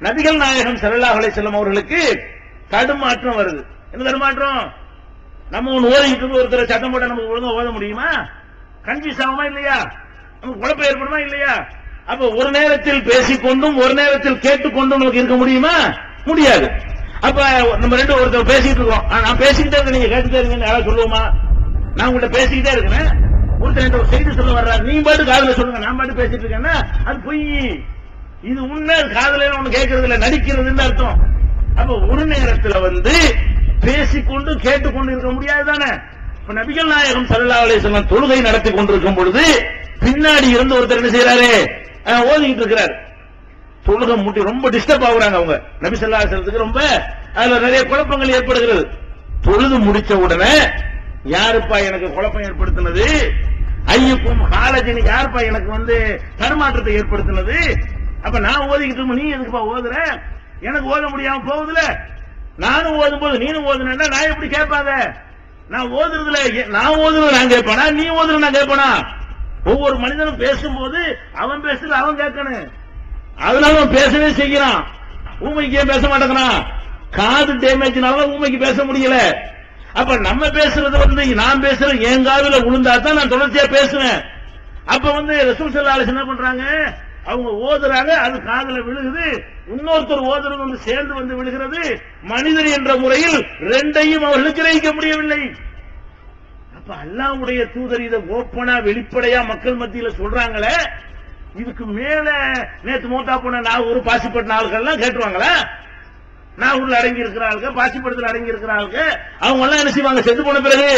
நபிகள் நாயகம் ஸல்லல்லாஹு அலைஹி வஸல்லம் அவர்களுக்கு தடுமாற்றம் வருது. என்ன தடுமாற்றம்? நம்ம ஒன்னு ஓதிட்டு ஒருத்தர் சத்தம் போட்டா நமக்கு ஒழுங்கா ஓத முடியுமா? கன்ஃபியூஸ் ஆகுமா இல்லையா? நமக்கு குழப்பம் ஏற்படுமா இல்லையா? அப்ப ஒரு நேரத்தில் பேசிக்கொண்டும் ஒரு நேரத்தில் கேட்டுக்கொண்டும் நமக்கு இருக்க முடியுமா? முடியாது. அப்ப நம்ம ரெண்டு ஒருத்தர் பேசிட்டு இருக்கோம், நான் பேசிக்கிட்டே இருக்க, நீங்க கேட்டுட்டே இருக்கீங்க, யாராவது சொல்லுவோமா? நான் உங்கள்கிட்ட பேசிக்கிட்டே இருக்கிறேன், ஒருத்தர் ஒரு செய்தி சொல்ல வர்றாரு, நீங்க பாட்டு காதுல சொல்லுங்க, நான் பாட்டு பேசிட்டு இருக்கேன்னா அது பொய். இது உண்மை, காதுல ஒண்ணு கேட்கறது இல்ல, நடிக்கிறதுன்னு அர்த்தம். அப்ப ஒரு நேரத்தில் பேசிக்கொண்டு கேட்டுக்கொண்டு இருக்க முடியாது தானே. இப்ப நபிகள் நாயகம் ஸல்லல்லாஹு அலைஹி வஸல்லம் தொழுகை நடத்தி கொண்டிருக்கும் பொழுது பின்னாடி இருந்து ஒருத்தர் என்ன செய்யறாரு, ஓதிக்கிட்டு இருக்கிறார். தொழுகை முட்டி ரொம்ப டிஸ்டர்ப் ஆகுறாங்க அவங்க. நபி ஸல்லல்லாஹு அலைஹி வஸல்லத்துக்கு ரொம்ப அதுல நிறைய குழப்பங்கள் ஏற்படுகிறது. தொழுது முடிச்ச உடனே யாருப்பா எனக்கு குழப்பம் ஏற்படுத்தினது, ஐயுக்கும் காலஜினி யாருப்பா எனக்கு தடுமாற்றத்தை ஏற்படுத்தினது? அப்ப நான் ஓதிக்கிட்டு நீ எதுக்குப்பா ஓதுற? எனக்கு ஓத முடியாம போகுதுல, நானும் ஓதும் போது நீனும் ஓதுனா நான் எப்படி கேட்பாங்க? நான் ஓதுறதுல நான் ஓதுறது நான் கேட்பானா, நீ ஓதுறது நான் கேட்பானா? ஒவ்வொரு மனிதனும் பேசும்போது அவன் பேசுறது அவன் கேட்கணும். அதனால அவன் பேசவே செய்யறான். ஊமைக்கு ஏன் பேச மாட்டேங்கிறான்? காது டேமேஜ்னால ஊமைக்கு பேச முடியல. அப்ப நம்ம பேசுறது நான் பேசுறது என் காதுல விழுந்தா தான் நான் தொடர்ச்சியா பேசுவேன். அப்ப ரசூல் ஸல்லல்லாஹு அலைஹி வஸல்லம் என்ன பண்றாங்க, அவங்க ஓதுறாங்க, அது காதுல விழுகுது, இன்னொருத்தர் ஓதுறது சேர்ந்து விழுகிறது. மனிதர் என்ற முறையில் ரெண்டையும் அவர்கள் கிரகிக்க முடியவில்லை. அப்ப அல்லாஹ்வுடைய தூதர் இதை ஓப்பனா வெளிப்படையா மக்கள் மத்தியில சொல்றாங்களே, இதுக்கு மேல நேத்து மூத்தா போன நாகூர் பாசிப்பட்ட ஆளுகள்லாம் கேட்டுருவாங்களா? நாகூர்ல அடங்கி இருக்கிறாங்க, பாசிப்படத்தில் அடங்கி இருக்கிறாங்க, அவங்க எல்லாம் என்ன செய்வாங்க? செத்து போன பிறகு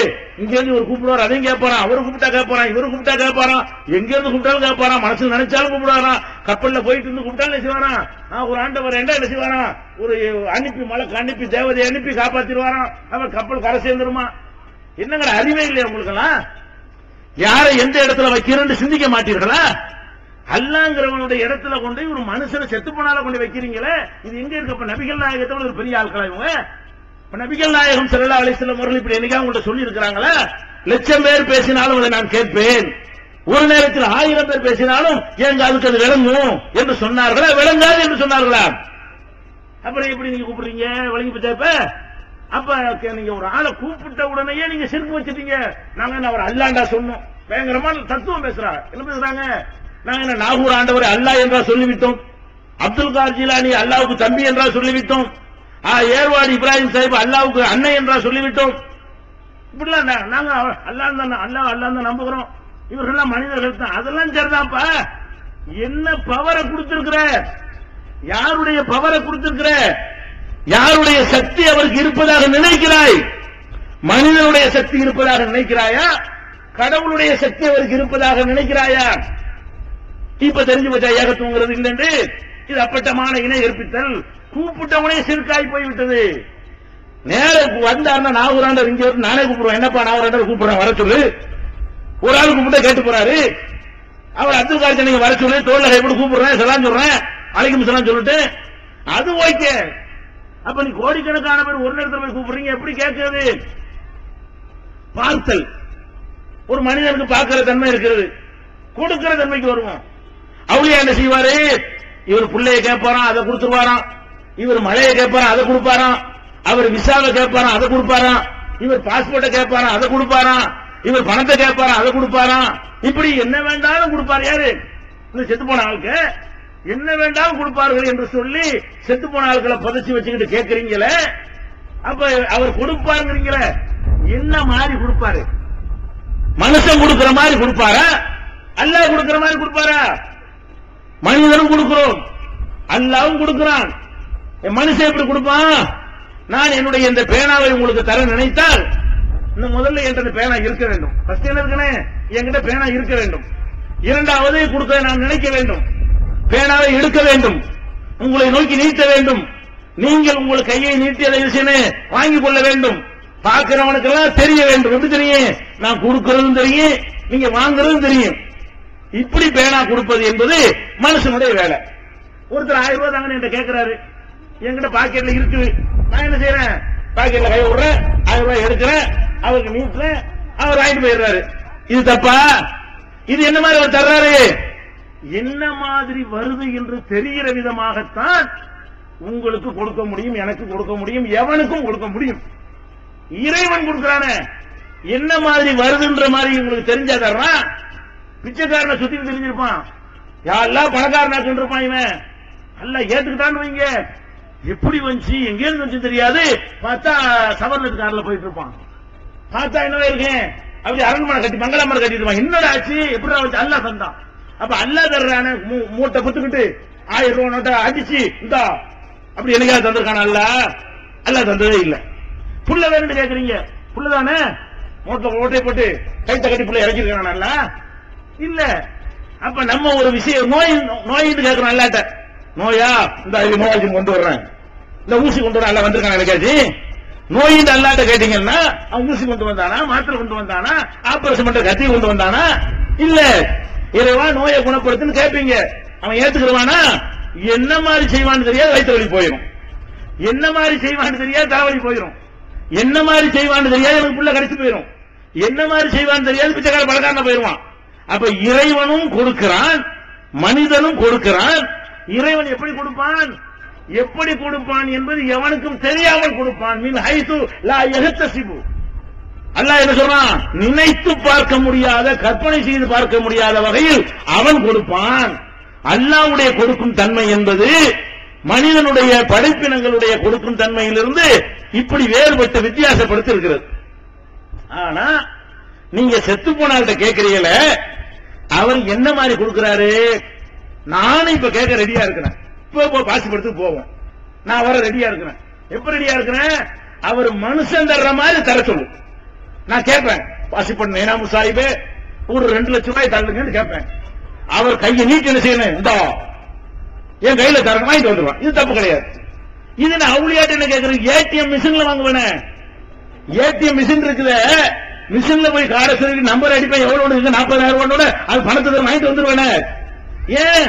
இங்க இருந்து ஒரு கூப்பிடுவார், அதையும் கேட்பாராம், அவரு கூப்பிட்டா கேட்பாராம், இவரு கூப்பிட்டா கேட்பாராம், எங்க இருந்து கூப்பிட்டாலும் கேட்பாராம், மனசுல நினைச்சாலும் கூப்பிடுவாராம், கப்பல்ல போயிட்டு இருந்து கூப்பிட்டாலும் என்ன செய்வாராம்? ஒரு ஆண்டவர் என்ன செய்வாராம்? ஒரு அனுப்பி மலைக்கு அனுப்பி தேவதை அனுப்பி காப்பாத்திடுவாராம், அவர் கப்பல் கரை சேர்ந்துருமா? என்னங்கிற அறிவே இல்லையா உங்களுக்கு எல்லாம்? யாரை எந்த இடத்துல வைக்கிறேன்னு சிந்திக்க மாட்டீர்களா? அல்லாஹ்ங்கிறவனுடைய இடத்துல கொண்டு ஒரு மனுஷனை செத்து போனால கொண்டு வைக்கிறீங்களே, இது எங்க இருக்கு? அப்ப நபிகள் நாயகத்தோட ஒரு பெரிய ஆட்களா இவங்க? நபிகள் நாயகம் ஸல்லல்லாஹு அலைஹி வஸல்லம் அவர்கள் இப்படி என்னைக்கா உங்கள்ட்ட சொல்லி இருக்கிறாங்களா? லட்சம் பேர் பேசினாலும் அதை நான் கேட்பேன், ஒரு நேரத்தில் 1000 பேர் பேசினாலும் எங்க அதுக்கு அது விளங்கும் என்று சொன்னார்களா? விளங்காது என்று சொன்னார்களா? அப்புறம் எப்படி நீங்க கூப்பிடுறீங்க? வழங்கி போச்சா? அப்ப நீங்க ஒரு ஆளை கூப்பிட்ட உடனேயே நீங்க சிறுக்கு வச்சுட்டீங்க. நாங்க என்ன அவர் அல்லாண்டா சொன்னோம்? பயங்கரமான தத்துவம் பேசுறாங்க. என்ன பேசுறாங்க? நாங்க என்ன நாகூர் ஆண்டவரை அல்லாஹ் என்றா சொல்லிவிட்டோம்? அப்துல் காதர் ஜீலானி அல்லாவுக்கு தம்பி என்றா சொல்லிவிட்டோம்? ஏர்வாடி இப்ராஹிம் சாஹிப் அல்லாவுக்கு அண்ணன் என்றா சொல்லிவிட்டோம்? இப்படிலாம் நாங்க அல்லாஹ் தான் நம்புகிறோம். இவர்கள்லாம் மனிதர்கள் தான். அதெல்லாம் சரிதான்ப்பா. என்ன பவரை கொடுத்திருக்கிற? யாருடைய பவரை கொடுத்திருக்கிற? யாருடைய சக்தி அவருக்கு இருப்பதாக நினைக்கிறாய்? மனிதனுடைய சக்தி இருப்பதாக நினைக்கிறாயா? கடவுளுடைய சக்தி அவருக்கு இருப்பதாக நினைக்கிறாயா? இப்ப தெரிஞ்சு போச்சா ஏகத்துவங்கிறது இல்லைன்னு? இது அப்பட்டமான இணை ஏற்பித்தல். கூப்பிட்டவனே சிறுக்காய் போய்விட்டது. நேர வந்தாருன்னா நாகூராண்டர் இங்க வந்து நானே கூப்பிடுவேன். என்னப்பா நாகூராண்டர் கூப்பிடுறேன் வர சொல்லு. ஒரு ஆள் கூப்பிட்டா கேட்டு போறாரு. அவர் அப்துல் காதர் நீங்க வர சொல்லு, தோல்ல கைப்படி கூப்பிடுறேன், சலாம் சொல்றேன், அலைக்கும் சலாம் சொல்லிட்டு அது ஓகே. அப்ப நீ கோடிக்கணக்கான பேர் ஒரு நேரத்தில் போய் கூப்பிடுறீங்க, எப்படி கேட்கிறது? பார்த்தல் ஒரு மனிதனுக்கு பார்க்கிற தன்மை இருக்கிறது, கொடுக்கிற தன்மைக்கு வருவோம். அவளியா என்ன செய்வாரு? இவர் பிள்ளைய கேட்பாராம், அதை கொடுத்துருவாராம். இவர் மழையை கேட்பாராம், அதை கொடுப்பாராம். அவர் விசாவை கேட்பாராம், அதை கொடுப்பாராம். இவர் பாஸ்போர்ட்டை கேட்பாராம், அதை கொடுப்பாராம். இவர் பணத்தை கேட்பாராம், அதை கொடுப்பாராம். இப்படி என்ன வேண்டாலும் கொடுப்பார். யாரு? இந்த செத்து போன ஆளுக்கு என்ன வேண்டாலும் கொடுப்பார்கள் என்று சொல்லி செத்து போன ஆட்களை புதைச்சி வச்சுக்கிட்டு கேட்கறீங்களே, அப்ப அவர் கொடுப்பாருங்கிறீங்களே, என்ன மாதிரி கொடுப்பாரு? மனுஷன் கொடுக்கிற மாதிரி கொடுப்பாரா? அல்லாஹ் கொடுக்கிற மாதிரி கொடுப்பாரா? மனிதனும் கொடுக்கிறோம், அல்லாஹ்வும் கொடுக்கிறான். மனுஷன் எப்படி கொடுப்பான்? நான் என்னுடைய இந்த பேனாவை உங்களுக்கு தர நினைத்தால் முதல்ல என்கிட்ட பேனா இருக்க வேண்டும். ஃபர்ஸ்ட் என்ன இருக்கணும்? என்கிட்ட பேனா இருக்க வேண்டும். இரண்டாவது கொடுக்க நான் நினைக்க வேண்டும், பேனாவை எடுக்க வேண்டும், உங்களை நோக்கி நீட்ட வேண்டும், நீங்கள் உங்கள் கையை நீட்டி அதை வாங்கிக் கொள்ள வேண்டும். பார்க்கிறவனுக்கெல்லாம் தெரிய வேண்டும். எப்படி தெரியும்? நான் கொடுக்கிறதும் தெரியும், நீங்க வாங்குறதும் தெரியும். இப்படி பேனா கொடுப்பது என்பது மனுஷனுடைய வேலை. ஒருத்தர் 1000 ரூபாய் தாங்க என்கிட்ட கேட்கிறாரு, என்கிட்ட பாக்கெட்ல இருக்கு, நான் என்ன செய்யறேன்? பாக்கெட்ல கை விடுறேன், 1000 ரூபாய் எடுக்கிறேன், அவருக்கு நீட்டுறேன், அவர் வாங்கிட்டு போயிடுறாரு. இது தப்பா? இது என்ன மாதிரி அவர் தர்றாரு? என்ன மாதிரி வருது என்று தெரிகிற விதமாகத்தான் உங்களுக்கு கொடுக்க முடியும், எனக்கு கொடுக்க முடியும், எவனுக்கும் கொடுக்க முடியும். இறைவன் கொடுக்கிறானே, என்ன மாதிரி வருதுன்ற மாதிரி உங்களுக்கு தெரிஞ்சா தர்றான். பிச்சைக்காரனை சுத்தி தெரிஞ்சிருப்பான், யாரெல்லாம் பணக்காரனாக்கு இருப்பான். இவன் எல்லாம் ஏத்துக்கிட்டான்னு வைங்க, எப்படி வந்துச்சு எங்கேருந்து வந்து தெரியாது. பார்த்தா சவர்ணத்து கார்ல போயிட்டு இருப்பான். பார்த்தா என்னவா இருக்கேன், அப்படி அரண்மனை கட்டி மங்களமரை கட்டிட்டு இருப்பான். என்னடா ஆச்சு, எப்படி வச்சு? அல்லாஹ் தந்தான். அப்ப அல்லாஹ் தர்றான மூட்டை குத்துக்கிட்டு 1000 ரூபாய் நோட்டை அடிச்சு இந்தா அப்படி எனக்காக தந்திருக்கான? அல்லாஹ் தந்ததே இல்ல. புள்ள வேணும்னு கேக்குறீங்க, புள்ளதானே மூட்டை போட்டு கைத்த கட்டி புள்ள இறக்கிருக்கான? இல்ல. அப்ப நம்ம ஒரு விஷயம் நோயின்னு கேட்கிறோம் அல்லாட்ட. நோயா? இந்த நோயாளி கொண்டு வர்றேன், இந்த ஊசி கொண்டு வர அல்ல வந்திருக்கான எனக்காச்சு. நோயின்னு அல்லாட்ட கேட்டீங்கன்னா அவன் ஊசி கொண்டு வந்தானா, மாத்திரை கொண்டு வந்தானா, ஆபரேஷன் பண்ற கத்தி கொண்டு வந்தானா? இல்ல. இறைவா நோயை குணப்படுத்துன்னு கேட்பீங்க, அவன் ஏத்துக்கிறவானா? என்ன மாதிரி செய்வான்னு தெரியாது வயிற்று வலி போயிடும், என்ன மாதிரி செய்வான்னு தெரியாது தலைவலி போயிடும், என்ன மாதிரி செய்வான்னு தெரியாது எனக்கு புள்ள கடிச்சு போயிடும், என்ன மாதிரி செய்வான்னு தெரியாது பிச்சைக்கார பணக்காரன போயிருவான். அப்ப இறைவனும் கொடுக்கிறான், மனிதனும் கொடுக்கிறான். இறைவன் எப்படி கொடுப்பான், எப்படி கொடுப்பான் என்பது எவனுக்கும் தெரியாமல் கொடுப்பான். மின் ஹைது லா யஹ்தஸிபு. அல்லாஹ் என்ன சொல்றான்? நினைத்து பார்க்க முடியாத, கற்பனை செய்து பார்க்க முடியாத வகையில் அவன் கொடுப்பான். அல்லாஹ்வுடைய கொடுக்கும் தன்மை என்பது மனிதனுடைய படைப்பினங்களுடைய கொடுக்கும் தன்மையிலிருந்து இப்படி வேறுபட்டு வித்தியாசப்படுத்தி இருக்கிறது. ஆனா நீங்க செத்து போனால்கிட்ட கேட்கிறீங்கள, அவர் என்ன மாதிரி கொடுக்கிறாரு? நானும் இப்ப கேட்க ரெடியா இருக்கிறேன். இப்ப பாசிப்படுத்து போவோம், நான் வர ரெடியா இருக்கிறேன். எப்ப ரெடியா இருக்கிறேன்? அவர் மனுஷன் தர்ற மாதிரி தர சொல்லு. நான் கேட்பேன், பாசிப்பட்டு நேனாமு சாஹிபே ஒரு 2 லட்சம் ரூபாய் தரலுங்கன்னு கேட்பேன். அவர் கையை நீட்டி என்ன செய்யணும்? இந்தா என் கையில தரணும், வாங்கிட்டு வந்துருவான். இது தப்பு கிடையாது. இது நான் அவுளியாட்டு என்ன கேட்கறேன்? ஏடிஎம் மிஷின்ல வாங்குவேன். ஏடிஎம் மிஷின் இருக்குது, மிஷின்ல போய் காரை சொல்லி நம்பர் அடிப்பேன், எவ்வளவு இருக்கு 40,000 ரூபாயோட அது பணத்தை வாங்கிட்டு வந்துருவேன். ஏன்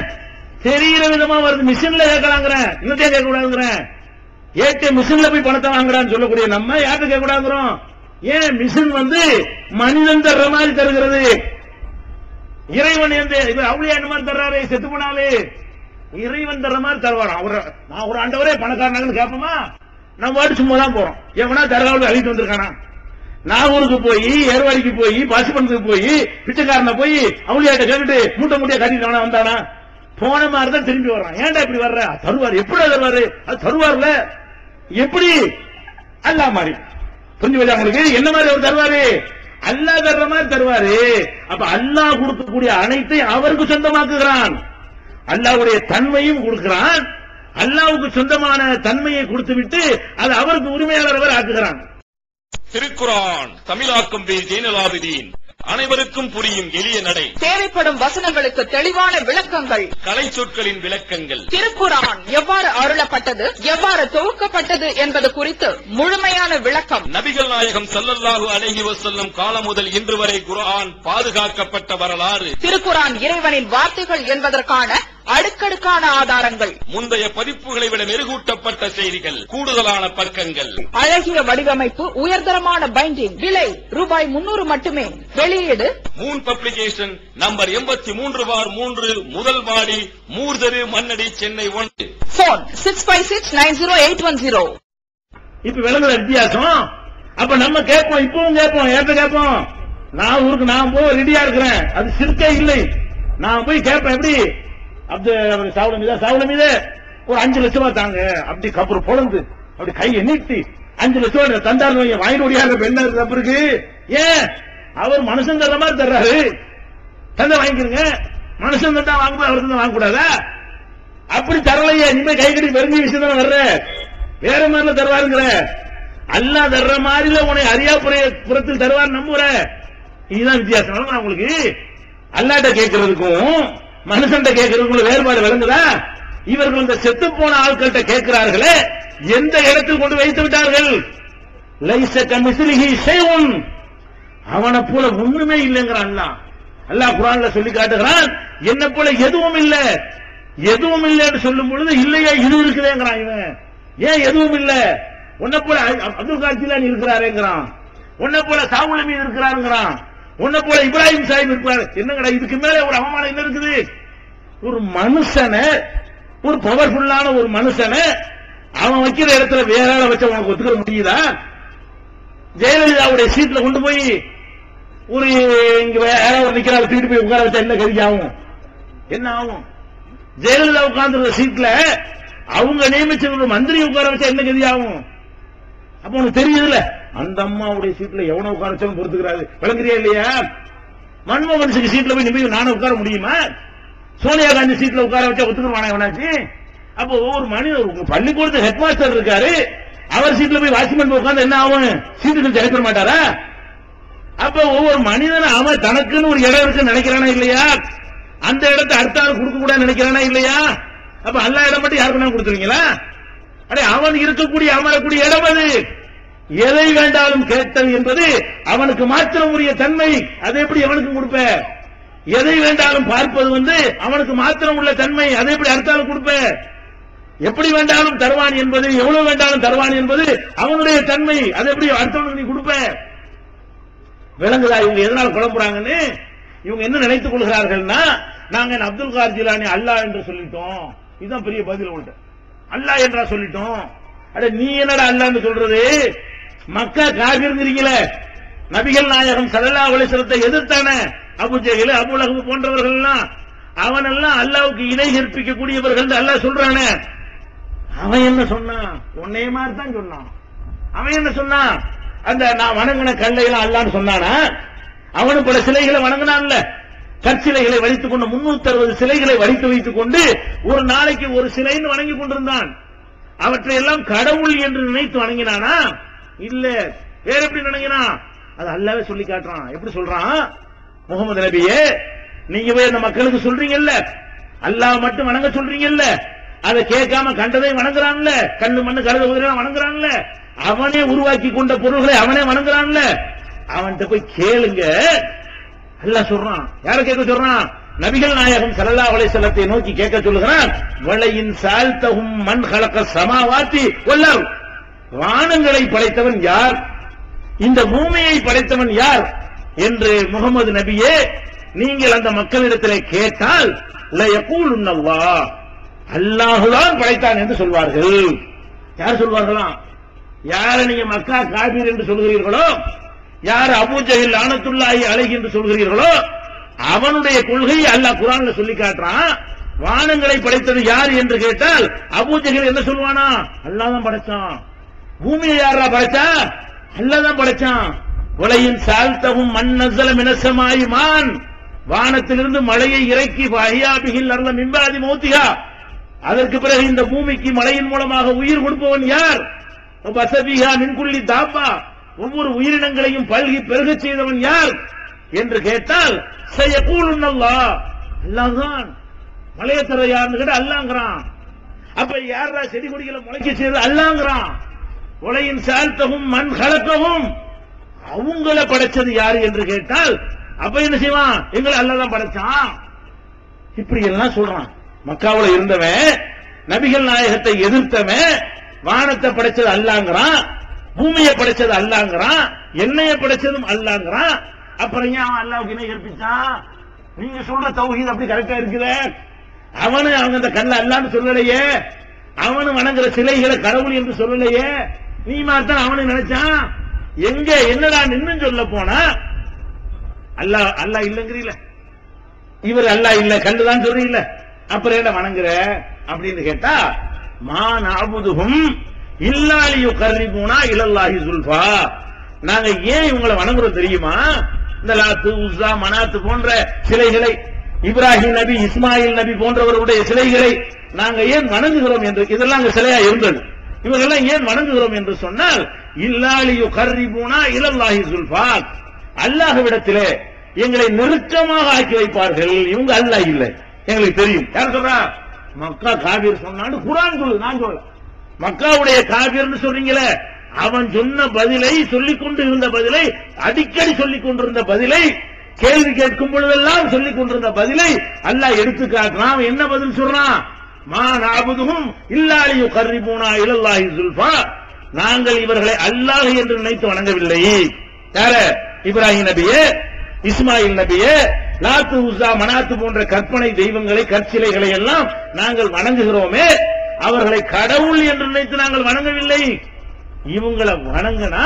தெரிகிற விதமா வருது? மிஷின்ல கேட்கலாங்கிறேன், இன்னத்தையே கேட்க கூடாதுங்கிறேன். ஏடிஎம் மிஷின்ல போய் பணத்தை வாங்குறான்னு சொல்லக்கூடிய நம்ம யார்கிட்ட கேட்க கூடாதுங்கிறோம்? ஏன் மிஷின் மனிதன் தர்ற மாதிரி தருகிறது. இறைவன் எந்த அவுளியா என்ன மாதிரி தர்றாரு? செத்து போனாலே இறைவன் தர்ற மாதிரி தருவாராம். நான் ஒரு ஆண்டவரே பணக்காரனாங்கன்னு கேட்போமா? நம்ம வாட்டு சும்மா தான் போறோம். எவனா தர்காவில் அழித்து வந்திருக்கானா? நாகூருக்கு போய், ஏர்வாடிக்கு போய், பாசிபந்தத்துக்கு போய், பிச்சைக்காரனை போய் அவளியாட்ட கேட்டுட்டு மூட்டை மூட்டையா கட்டிட்டு வந்தானா? போன மாதிரி தான் திரும்பி வர்றான். ஏன்டா இப்படி வர்ற? தருவாரு. எப்படி தருவாரு? அது தருவார்ல. எப்படி? அல்லா மாதிரி. புரிஞ்சு வச்சா உங்களுக்கு? என்ன மாதிரி அவர் தருவாரு? அல்லா தர்ற மாதிரி தருவாரு. அப்ப அல்லாஹ் கொடுக்கக்கூடிய அனைத்தையும் அவருக்கு சொந்தமாக்குகிறான். அல்லாஹ்வுடைய தன்மையும் கொடுக்கிறான். அல்லாஹ்வுக்கு சொந்தமான தன்மையை கொடுத்து விட்டு அது அவருக்கு உரிமையாளர் அவர் ஆக்குகிறான். திருக்குர்ஆன் தமிழாக்கம் பி ஜெய்னலாபிதீன். அனைவருக்கும் புரியும் எளிய நடை. தேவைப்படும் வசனங்களுக்கு தெளிவான விளக்கங்கள். கலை சொற்களின் விளக்கங்கள். திருக்குர்ஆன் எவ்வாறு அருளப்பட்டது, எவ்வாறு தொகுக்கப்பட்டது என்பது குறித்து முழுமையான விளக்கம். நபிகள் நாயகம் ஸல்லல்லாஹு அலைஹி வஸல்லம் காலம் முதல் இன்று வரை குர்ஆன் பாதுகாக்கப்பட்ட வரலாறு. திருக்குர்ஆன் இறைவனின் வார்த்தைகள் என்பதற்கான அடுக்கடுக்கான ஆதாரங்கள். முந்தைய பதிப்புகளை விட மெருகூட்டப்பட்ட செய்திகள், கூடுதலான பக்கங்கள், அழகிய வடிவமைப்பு, உயர்தரமான பைண்டிங். விலை ரூபாய் 300 மட்டுமே. வெளியீடு மூன் பப்ளிகேஷன், நம்பர் 83/3, முதல் மாடி, மூர்தரு, மண்ணடி, சென்னை 1. போன் 65690810. இப்ப விளங்குற வித்தியாசம். அப்ப நம்ம கேட்போம், இப்பவும் கேட்போம், ஏற்ற கேட்போம். நான் ஊருக்கு நான் போய் ரெடியா இருக்கிறேன். அது சிற்கே இல்லை. நான் போய் கேட்பேன். எப்படி சாவுல மீது ஒரு 5 லட்சம் ரூபாய் தாங்க. அப்படி கப்புறம் பொழந்து அப்படி கையை நீட்டி 5 லட்சம் ரூபாய் தந்தாரு. வாங்கி ஓடியாரு பெண்ணு தப்புருக்கு. ஏன்? அவர் மனுஷன் தர்ற மாதிரி தர்றாரு. தந்த வாங்கிக்கிறங்க. மனுஷன் தந்தா வாங்கும்போது அவர் தந்தா வாங்க கூடாதா? அப்படி தரலையே. இனிமே கை கட்டி பெருங்கி விஷயம் தானே வர்ற. வேற மாதிரில தருவாருங்கிற. அல்லாஹ் தர்ற மாதிரில உன்னை அரியாபுரத்தில் தருவார் நம்புற. இதுதான் வித்தியாசம். உங்களுக்கு அல்லாட்ட கேட்கறதுக்கும் மனுஷன் கேட்கறதுக்குள்ள வேறுபாடு விளங்குதா? இவர்கள் இந்த செத்து போன ஆட்கள்கிட்ட கேட்கிறார்களே, எந்த இடத்தில் கொண்டு வைத்து விட்டார்கள்? லைஸ கமிஸ்லிஹி ஷைஉன், அவனை போல ஒண்ணுமே இல்லைங்கிறான் அல்லாஹ். அல்லாஹ் குர்ஆன்ல சொல்லி காட்டுகிறான், என்ன போல எதுவும் இல்ல. எதுவும் இல்லை என்று சொல்லும் பொழுது இல்லையா இது இருக்குதேங்கிறான். இவன் ஏன் எதுவும் இல்ல? உன்னை போல அப்துல் காதர் ஜிலானி இருக்கிறாருங்கிறான். உன்னை போல சாவுல் மீது இருக்கிறாருங்கிறான். உன்னை போல இப்ராஹிம் சாஹிப் இருக்கிறாரு. என்னங்கடா இதுக்கு மேல ஒரு அவமானம் என்ன இருக்குது? ஒரு மனுஷனை, ஒரு பவர்ஃபுல்லான ஒரு மனுஷனை அவன் வைக்கிற இடத்துல வேற ஆளை வச்சு உனக்கு ஒத்துக்க முடியுதா? ஜெயலலிதாவுடைய சீட்ல கொண்டு போய் ஒரு இங்க யாராவது நிக்கிறாரு தூக்கிட்டு போய் உட்கார வச்சா என்ன கருதி ஆகும்? என்ன ஆகும்? ஜெயலலிதா உட்கார்ந்து சீட்ல அவங்க நியமிச்ச ஒரு மந்திரி உட்கார வச்சா என்ன கருதி ஆகும்? அப்ப உனக்கு தெரியுதுல அந்த அம்மாவுடைய சீட்ல எவனை உட்கார வச்சாலும் பொறுத்துக்கிறாரு. விளங்குறியா இல்லையா? மன்மோகன் சிங் சீட்ல போய் நிமிடம் நானும் உட்கார முடியுமா? சோனியா காந்தி சீட்ல உட்கார வச்சா ஒத்துக்குவானா எவனாச்சு? அப்போ ஒவ்வொரு மனிதர் பள்ளிக்கூடத்து ஹெட் மாஸ்டர் இருக்காரு, அவர் சீட்ல போய் வாட்ச்மேன் உட்கார்ந்து என்ன ஆகும்? சீட்டுக்கு ஜெயிக்க மாட்டாரா? அப்ப ஒவ்வொரு மனிதனும் அவன் தனக்குன்னு ஒரு இடம் இருக்குன்னு நினைக்கிறானா இல்லையா? அந்த இடத்தை அடுத்தாலும் கொடுக்க கூட நினைக்கிறானா இல்லையா? அப்ப எல்லா இடம் மட்டும் யாருக்கு கொடுத்துருவீங்களா? அடே அவன் இருக்கக்கூடிய அமரக்கூடிய இடம் அது. எதை வேண்டாலும் கேட்டது என்பது அவனுக்கு மாத்திரம் உரிய தன்மை. அதை எப்படி அவனுக்கு கொடுப்ப? எதை வேண்டாலும் பார்ப்பது அவனுக்கு மாத்திரம் உள்ள தன்மை. அதை எப்படி அடுத்தாலும் கொடுப்ப? எப்படி வேண்டாலும் தருவான் என்பது, எவ்வளவு வேண்டாலும் தருவான் என்பது அவனுடைய தன்மை. அதை எப்படி அடுத்தவனுக்கு நீ கொடுப்ப? விளங்குதா? இவங்க எதனால குழம்புறாங்கன்னு? இவங்க என்ன நினைத்துக் கொள்கிறார்கள்னா, நாங்க அப்துல் காதர் ஜிலானி அல்லாஹ் என்று சொல்லிட்டோம். இதுதான் பெரிய பதில். உங்கள்கிட்ட அல்லாஹ் என்றா சொல்லிட்டோம். அட நீ என்னடா அல்லாஹ்னு சொல்றது? மக்கா காபிர்ங்கிறீங்களே, நபிகள் நாயகம் ஸல்லல்லாஹு அலைஹி வஸல்லம் எதிர்த்தான அபூ ஜஹல், அபூ லஹப் போன்றவர்கள் எல்லாம் அவனெல்லாம் அல்லாஹ்வுக்கு இணை கற்பிக்க கூடியவர்கள் அல்லாஹ் சொல்றானே. அவன் என்ன சொன்னான்? உன்னைய மாதிரி தான் சொன்னான். அவன் என்ன சொன்னான்? அந்த நான் வணங்கின கல்லை எல்லாம் அல்லாஹ்னு சொன்னானா? அவனும் பல சிலைகளை வணங்கினான்ல. கற்சிலைகளை வைத்துக் கொண்டு 360 சிலைகளை வைத்து வைத்துக் கொண்டு ஒரு நாளைக்கு ஒரு சிலைன்னு வணங்கி கொண்டிருந்தான். அவற்றை எல்லாம் கடவுள் என்று நினைத்து வணங்கினானா? இல்ல. வேற எப்படி வணங்கினான்? அது அல்லாஹ்வே சொல்லி காட்டுறான். எப்படி சொல்றான்? முகமது நபியே, நீங்க போய் அந்த மக்களுக்கு சொல்றீங்கல்ல, அல்லாஹ் மட்டும் வணங்க சொல்றீங்கல்ல, அதை கேட்காம கண்டதை வணங்குறான்ல, கண்ணு மண்ணு கருத உதிரெல்லாம் வணங்குறான்ல, அவனே உருவாக்கி கொண்ட பொருள்களை அவனே வணங்குறான்ல, அவன்கிட்ட போய் கேளுங்க. அல்லாஹ் சொல்றான். யார கேட்க சொல்றான்? நபிகள் நாயகம் ஸல்லல்லாஹு அலைஹி வஸல்லத்தை நோக்கி கேட்க சொல்லுகிறான். வலையின் சால்தஹும் மன் ஹலக ஸமாவாதி வல் அர்த், வானங்களை படைத்தவன் யார், இந்த பூமியை படைத்தவன் யார் என்று முகமது நபியே நீங்கள் அந்த மக்களிடத்திலே கேட்டால் லயகூலுன்னல்லாஹ், அல்லாஹுதான் படைத்தான் என்று சொல்வார்கள். யார் சொல்வார்களாம்? யார நீங்க மக்கா காபீர் என்று சொல்கிறீர்களோ, யார் அபூ ஜஹல் லானத்துல்லாஹி அலைஹி என்று சொல்கிறீர்களோ, அவனுடைய கொள்கையை அல்லாஹ் குர்ஆன்ல சொல்லி காட்டுறான். வானங்களை படைத்தது யார் என்று கேட்டால் அபூ ஜஹல் என்ன சொல்வானா? அல்லாஹ் தான் படைச்சான். பூமியை யாரா படைச்சா? அல்லாஹ் தான் படைச்சான். உலகின் சால்தவும் மண் நஸல மினஸ் ஸமாஇ மான், வானத்திலிருந்து மழையை இறக்கி வஹியாபிஹில் அர்ல மின் பஅதி மௌத்திஹா, அதற்கு பிறகு இந்த பூமிக்கு மழையின் மூலமாக உயிர் கொடுப்பவன் யார்? வஸபிஹா மின் குல்லி தாப்பா, ஒவ்வொரு உயிரினங்களையும் பல்கி பெருகச் செய்தவன் யார் என்று கேட்டால் சயகூலுன் அல்லாஹ், அல்லாஹ் தான். மழையை தர யாருன்னு கேட்டா அல்லாஹ்ங்கறான். அப்ப யாரா செடி கொடிகளை முளைக்க செய்தது? அல்லாஹ்ங்கறான். உலகின் சால்தகும் மண் கலக்கவும், அவங்கள படைச்சது யாரு என்று கேட்டால் அப்ப என்ன செய்வான்? எங்களை அல்லாஹ் தான் படைச்சான். இப்படி எல்லாம் சொல்றான். மக்காவுல இருந்தவன், நபிகள் நாயகத்தை எதிர்த்தவன், வானத்தை படைச்சது அல்லாஹ்ங்கறான், பூமியை படைச்சது அல்லாஹ்ங்கறான், எண்ணெயை படைச்சதும் அல்லாஹ்ங்கறான். அப்புறம் ஏன் அவன் அல்லாஹ்வுக்கு இணை கற்பிச்சான்? நீங்க சொல்ற தௌஹீத் அப்படி கரெக்டா இருக்குதே. அவனு அவங்க அந்த கண்ண அல்லாஹ்னு சொல்லலையே, அவனு வணங்குற சிலைகளை கடவுள் என்று சொல்லலையே, நீ மாத்தான் அவனு நினைச்சான். எங்க என்னடா நின்னு சொல்ல போனா அல்லாஹ் அல்லாஹ் இல்லங்கிறீல, இவர் அல்லாஹ் இல்ல கண்டுதான் சொல்றீங்கள, அப்புறம் என்ன வணங்குற அப்படின்னு கேட்டா, மா நஅபுதுஹும் இல்லா லியுகர்ரிபூனா இலல்லாஹி ஸுல்ஃபா, நாங்க ஏன் இவங்களை வணங்குறோம் தெரியுமா? இந்த லாத்து உஸ்ஸா மனாத்து போன்ற சிலைகளை, இப்ராஹிம் நபி இஸ்மாயில் நபி போன்றவர்களுடைய சிலைகளை நாங்க ஏன் வணங்குகிறோம் என்று, இதெல்லாம் அங்க சிலையா இருந்தது, இவங்கெல்லாம் ஏன் வணங்குகிறோம் என்று சொன்னால் இல்லா லியுகர்ரிபூனா இலல்லாஹி ஸுல்ஃபா, அல்லாஹ்விடத்திலே எங்களை நெருக்கமாக ஆக்கி வைப்பார்கள். இவங்க அல்லாஹ் இல்லை எங்களுக்கு தெரியும். யார் சொல்றா? மக்கா காபீர் சொன்னான்னு குர்ஆன் சொல்லு, நான் சொல்ல. மக்காவுடைய காபீர்னு சொல்றீங்களே, அவன் சொன்ன பதிலை சொல்லிக் கொண்டு இருந்த பதிலை, அடிக்கடி சொல்லிக் கொண்டிருந்த பதிலை, கேள்வி கேட்கும் பொழுதெல்லாம் சொல்லிக் கொண்டிருந்த பதிலை அல்லாஹ் எடுத்து காட்டுறான். என்ன பதில் சொல்றான்? மா நஅபுதுஹும் இல்லா லியுகர்ரிபூனா இலல்லாஹி ஸுல்ஃபா, நாங்கள் இவர்களை அல்லாஹ் என்று நினைத்து வணங்கவில்லை. யார? இப்ராஹிம் நபியே, இஸ்மாயில் நபியே, லாத்து உஸ்ஸா மனாத்து போன்ற கற்பனை தெய்வங்களை கற்சிலைகளை எல்லாம் நாங்கள் வணங்குகிறோமே, அவர்களை கடவுள் என்று நினைத்து நாங்கள் வணங்கவில்லை. இவங்களை வணங்கினா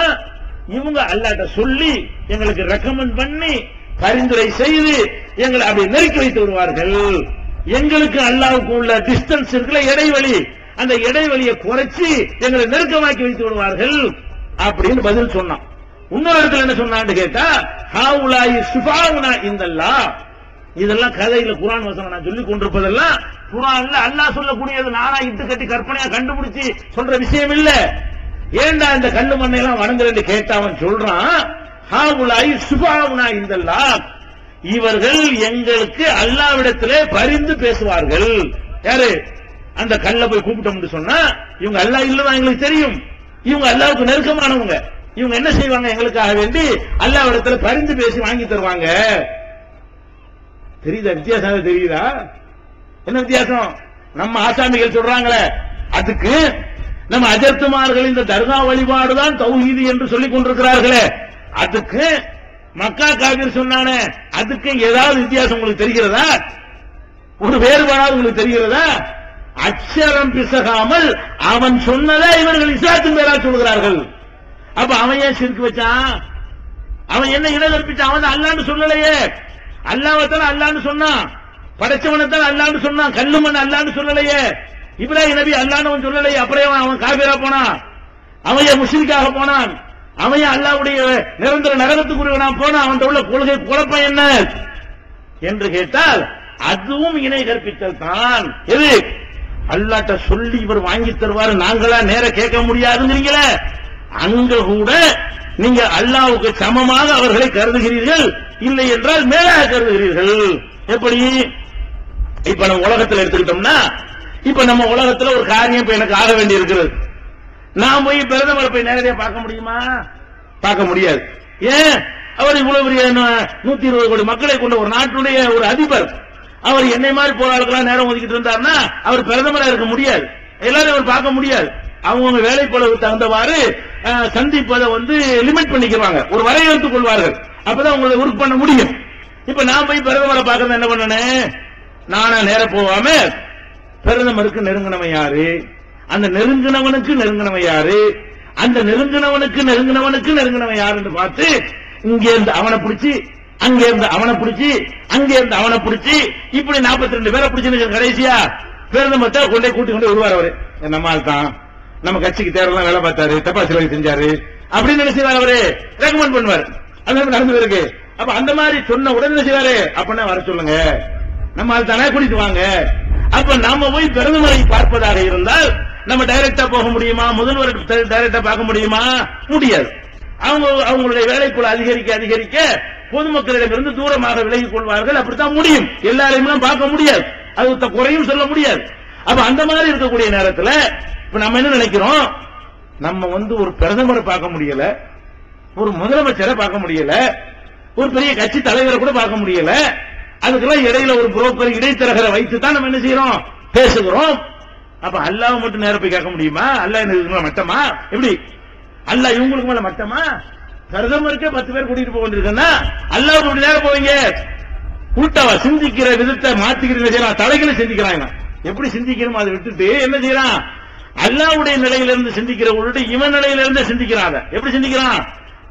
இவங்க அல்லாஹ்ட்ட சொல்லி எங்களுக்கு ரெக்கமெண்ட் பண்ணி பரிந்துரை செய்து எங்களை அப்படி நெருக்கி வைத்து விடுவார்கள். எங்களுக்கு அல்லாஹ்வுக்கு உள்ள டிஸ்டன்ஸ் இருக்குல்ல, இடைவெளி, அந்த இடைவெளியை குறைச்சி எங்களை நெருக்கமாக்கி வைத்து விடுவார்கள் அப்படின்னு பதில் சொன்னான். இன்னொரு இடத்துல என்ன சொன்னான்னு கேட்டா, ஹாவுலாயி சுஃபாவுனா இந்தல்லாஹ், இதெல்லாம் கதையில குர்ஆன் வசனம் நான் சொல்லிக் கொண்டிருப்பதெல்லாம் குர்ஆன்ல அல்லாஹ் சொல்லக்கூடியது, நானா இட்டு கட்டி கற்பனையா கண்டுபிடிச்சு சொல்ற விஷயம் இல்ல. ஏண்டா இந்த கல்லு மண்ணை எல்லாம் வணங்குறேன்னு கேட்டா அவன் சொல்றான், ஹாவுலாயி சுஃபாவுனா இந்தல்லாஹ், இவர்கள் எங்களுக்கு அல்லாஹ்விடத்திலே பரிந்து பேசுவார்கள். யாரு? அந்த கல்ல போய் கூப்பிட்டோம்னு சொன்னா இவங்க அல்லாஹ் இல்லதான் எங்களுக்கு தெரியும், இவங்க அல்லாஹ்வுக்கு நெருக்கமானவங்க, இவங்க என்ன செய்வாங்க? எங்களுக்காக வேண்டி அல்லாஹ்விடத்துல பரிந்து பேசி வாங்கி தருவாங்க. தெரியுதா வித்தியாசம்? தெரியுதா என்ன வித்தியாசம்? நம்ம ஆசாமிகள் சொல்றாங்களே, அதுக்கு நம்ம அஜர்த்துமார்கள் இந்த தர்கா வழிபாடுதான் தௌஹீது என்று சொல்லிக் கொண்டிருக்கிறார்களே, அதுக்கு மக்கா காபீர் சொன்னானே, அதுக்கு ஏதாவது வித்தியாசம் உங்களுக்கு தெரிகிறதா? ஒரு வேறுபாடாவது உங்களுக்கு தெரிகிறதா? அச்சரம் பிசகாமல் அவன் சொன்னதை இவர்கள் இஸ்லாத்தின் பேரால் சொல்கிறார்கள். அப்ப அவன் ஏன் ஷிர்க் வச்சான்? அவன் என்ன இணை கற்பிச்சான்? அவன் அல்லாஹ்னு சொல்லலையே. அல்லாஹ்வத்தால அல்லாஹ்னு சொன்னான், படைச்சவனத்தால அல்லாஹ்னு சொன்னான், கல்லு மண் அல்லாஹ்னு சொல்லலையே. இப்ராஹிம் நபி அல்லாஹ்னு சொல்லலையே. அப்புறம் அவன் காபிரா போனான், அவன் ஏன் முஷ்ரிக்காக போனான், அவன் ஏன் அல்லாஹ்வுடைய நிரந்தர நரகத்துக்குரியவனா போனான்? அவன் உள்ள கொள்கை குழப்பம் என்ன என்று கேட்டால் அதுவும் இணை கற்பித்தல் தான். எது? அல்லாஹ்ட்ட சொல்லி இவர் வாங்கி தருவாரு, நாங்களா நேர கேட்க முடியாதுங்கிறீங்களே, அங்க கூட நீங்க அல்லாஹ்வுக்கு சமமாக அவர்களை கருதுகிறீர்கள், இல்லை என்றால் மேலாக கருதுகிறீர்கள். எப்படி? இப்ப நம்ம உலகத்தில் எடுத்துக்கிட்டோம்னா, இப்ப நம்ம உலகத்துல ஒரு காரியம் இப்ப எனக்கு ஆக வேண்டி இருக்கிறது, நான் போய் பிரதமரை போய் நேரடியா பார்க்க முடியுமா? பார்க்க முடியாது. ஏன்? அவர் இவ்வளவு பெரிய 120 கோடி மக்களை கொண்ட ஒரு நாட்டுடைய ஒரு அதிபர், அவர் என்னை மாதிரி போராளுக்கெல்லாம் நேரம் ஒதுக்கிட்டு இருந்தாருன்னா அவர் பிரதமரா இருக்க முடியாது, எல்லாரும் அவர் பார்க்க முடியாது. அவங்க வேலைப்பளவு தகுந்தவாறு சந்திப்பதை லிமிட் பண்ணிக்கிறாங்க, ஒரு வரையறுத்துக் கொள்வார்கள், அப்பதான் அவங்களை ஒர்க் பண்ண முடியும். இப்ப நான் போய் பிரதமரை பார்க்கறது என்ன பண்ணனே, நானா நேர போகாம பிரதமருக்கு நெருங்கினவன் யாரு, அந்த நெருங்கினவனுக்கு நெருங்கினவன் யாரு, அந்த நெருங்கினவனுக்கு நெருங்கினவனுக்கு நெருங்கினவன் யாருன்னு பார்த்து இங்கே இருந்து அவனை பிடிச்சி, அங்கே இருந்து அவனை பிடிச்சி, அங்கே இருந்து அவனை பிடிச்சி, இப்படி 42 பேரை பிடிச்சு கடைசியா பிரதமர்கிட்ட கொண்டே கூட்டி கொண்டு வருவார். அவரு நம்மால் தான் நம்ம கட்சிக்கு தேர்தலாம் வேலை பார்த்தாரு, தபாசி வேலை செஞ்சாரு அப்படின்னு நினைச்சாரு, அவரு ரெக்கமெண்ட் பண்ணுவார். அது நடந்து இருக்கு. அப்ப அந்த மாதிரி சொன்ன உடனே நினைச்சாரு, அப்படின்னா வர சொல்லுங்க, நம்ம தானே கூட்டிட்டு வாங்க. அப்ப நாம போய் பிரதமரை பார்ப்பதாக இருந்தால் நம்ம டைரக்டா போக முடியுமா? முதல்வர் டைரக்டா பார்க்க முடியுமா? முடியாது. அவங்களுடைய வேலைக்குள்ள அதிகரிக்க அதிகரிக்க பொதுமக்களிடமிருந்து தூரமாக விலகிக் கொள்வார்கள். அப்படித்தான் முடியும். எல்லாரையும் பார்க்க முடியாது, அது குறையும் சொல்ல முடியாது. அப்ப அந்த மாதிரி இருக்கக்கூடிய நேரத்தில் இப்ப நம்ம என்ன நினைக்கிறோம், நம்ம ஒரு பிரதமரை பார்க்க முடியல, ஒரு முதலமைச்சரை பார்க்க முடியல, ஒரு பெரிய கட்சி தலைவரை கூட பார்க்க முடியல. அதுக்கெல்லாம் இடையில ஒரு புரோக்கர் இடைத்தரகரை வைத்து தான் நம்ம என்ன செய்யறோம், பேசுகிறோம். அப்ப அல்லாஹ் மட்டும் நேரம் போய் கேட்க முடியுமா? அல்லாஹ் எனக்கு மட்டமா? எப்படி அல்லாஹ் இவங்களுக்கு மேல மட்டமா? பிரதமருக்கே 10 பேர் கூட்டிட்டு போக வேண்டியிருக்குன்னா அல்லாஹ் அப்படி நேரம் போவீங்க? உள்டாவா சிந்திக்கிற விதத்தை மாத்திக்கிற தலைகளை சிந்திக்கிறாங்க. எப்படி சிந்திக்கணும் அதை விட்டுட்டு என்ன செய்யறான், அல்லாஹ்வுடைய நிலையிலிருந்து சிந்திக்கிற விட்டு இவன் நிலையிலிருந்து சிந்திக்கிறாங்க. எப்படி சிந்திக்கிறான்,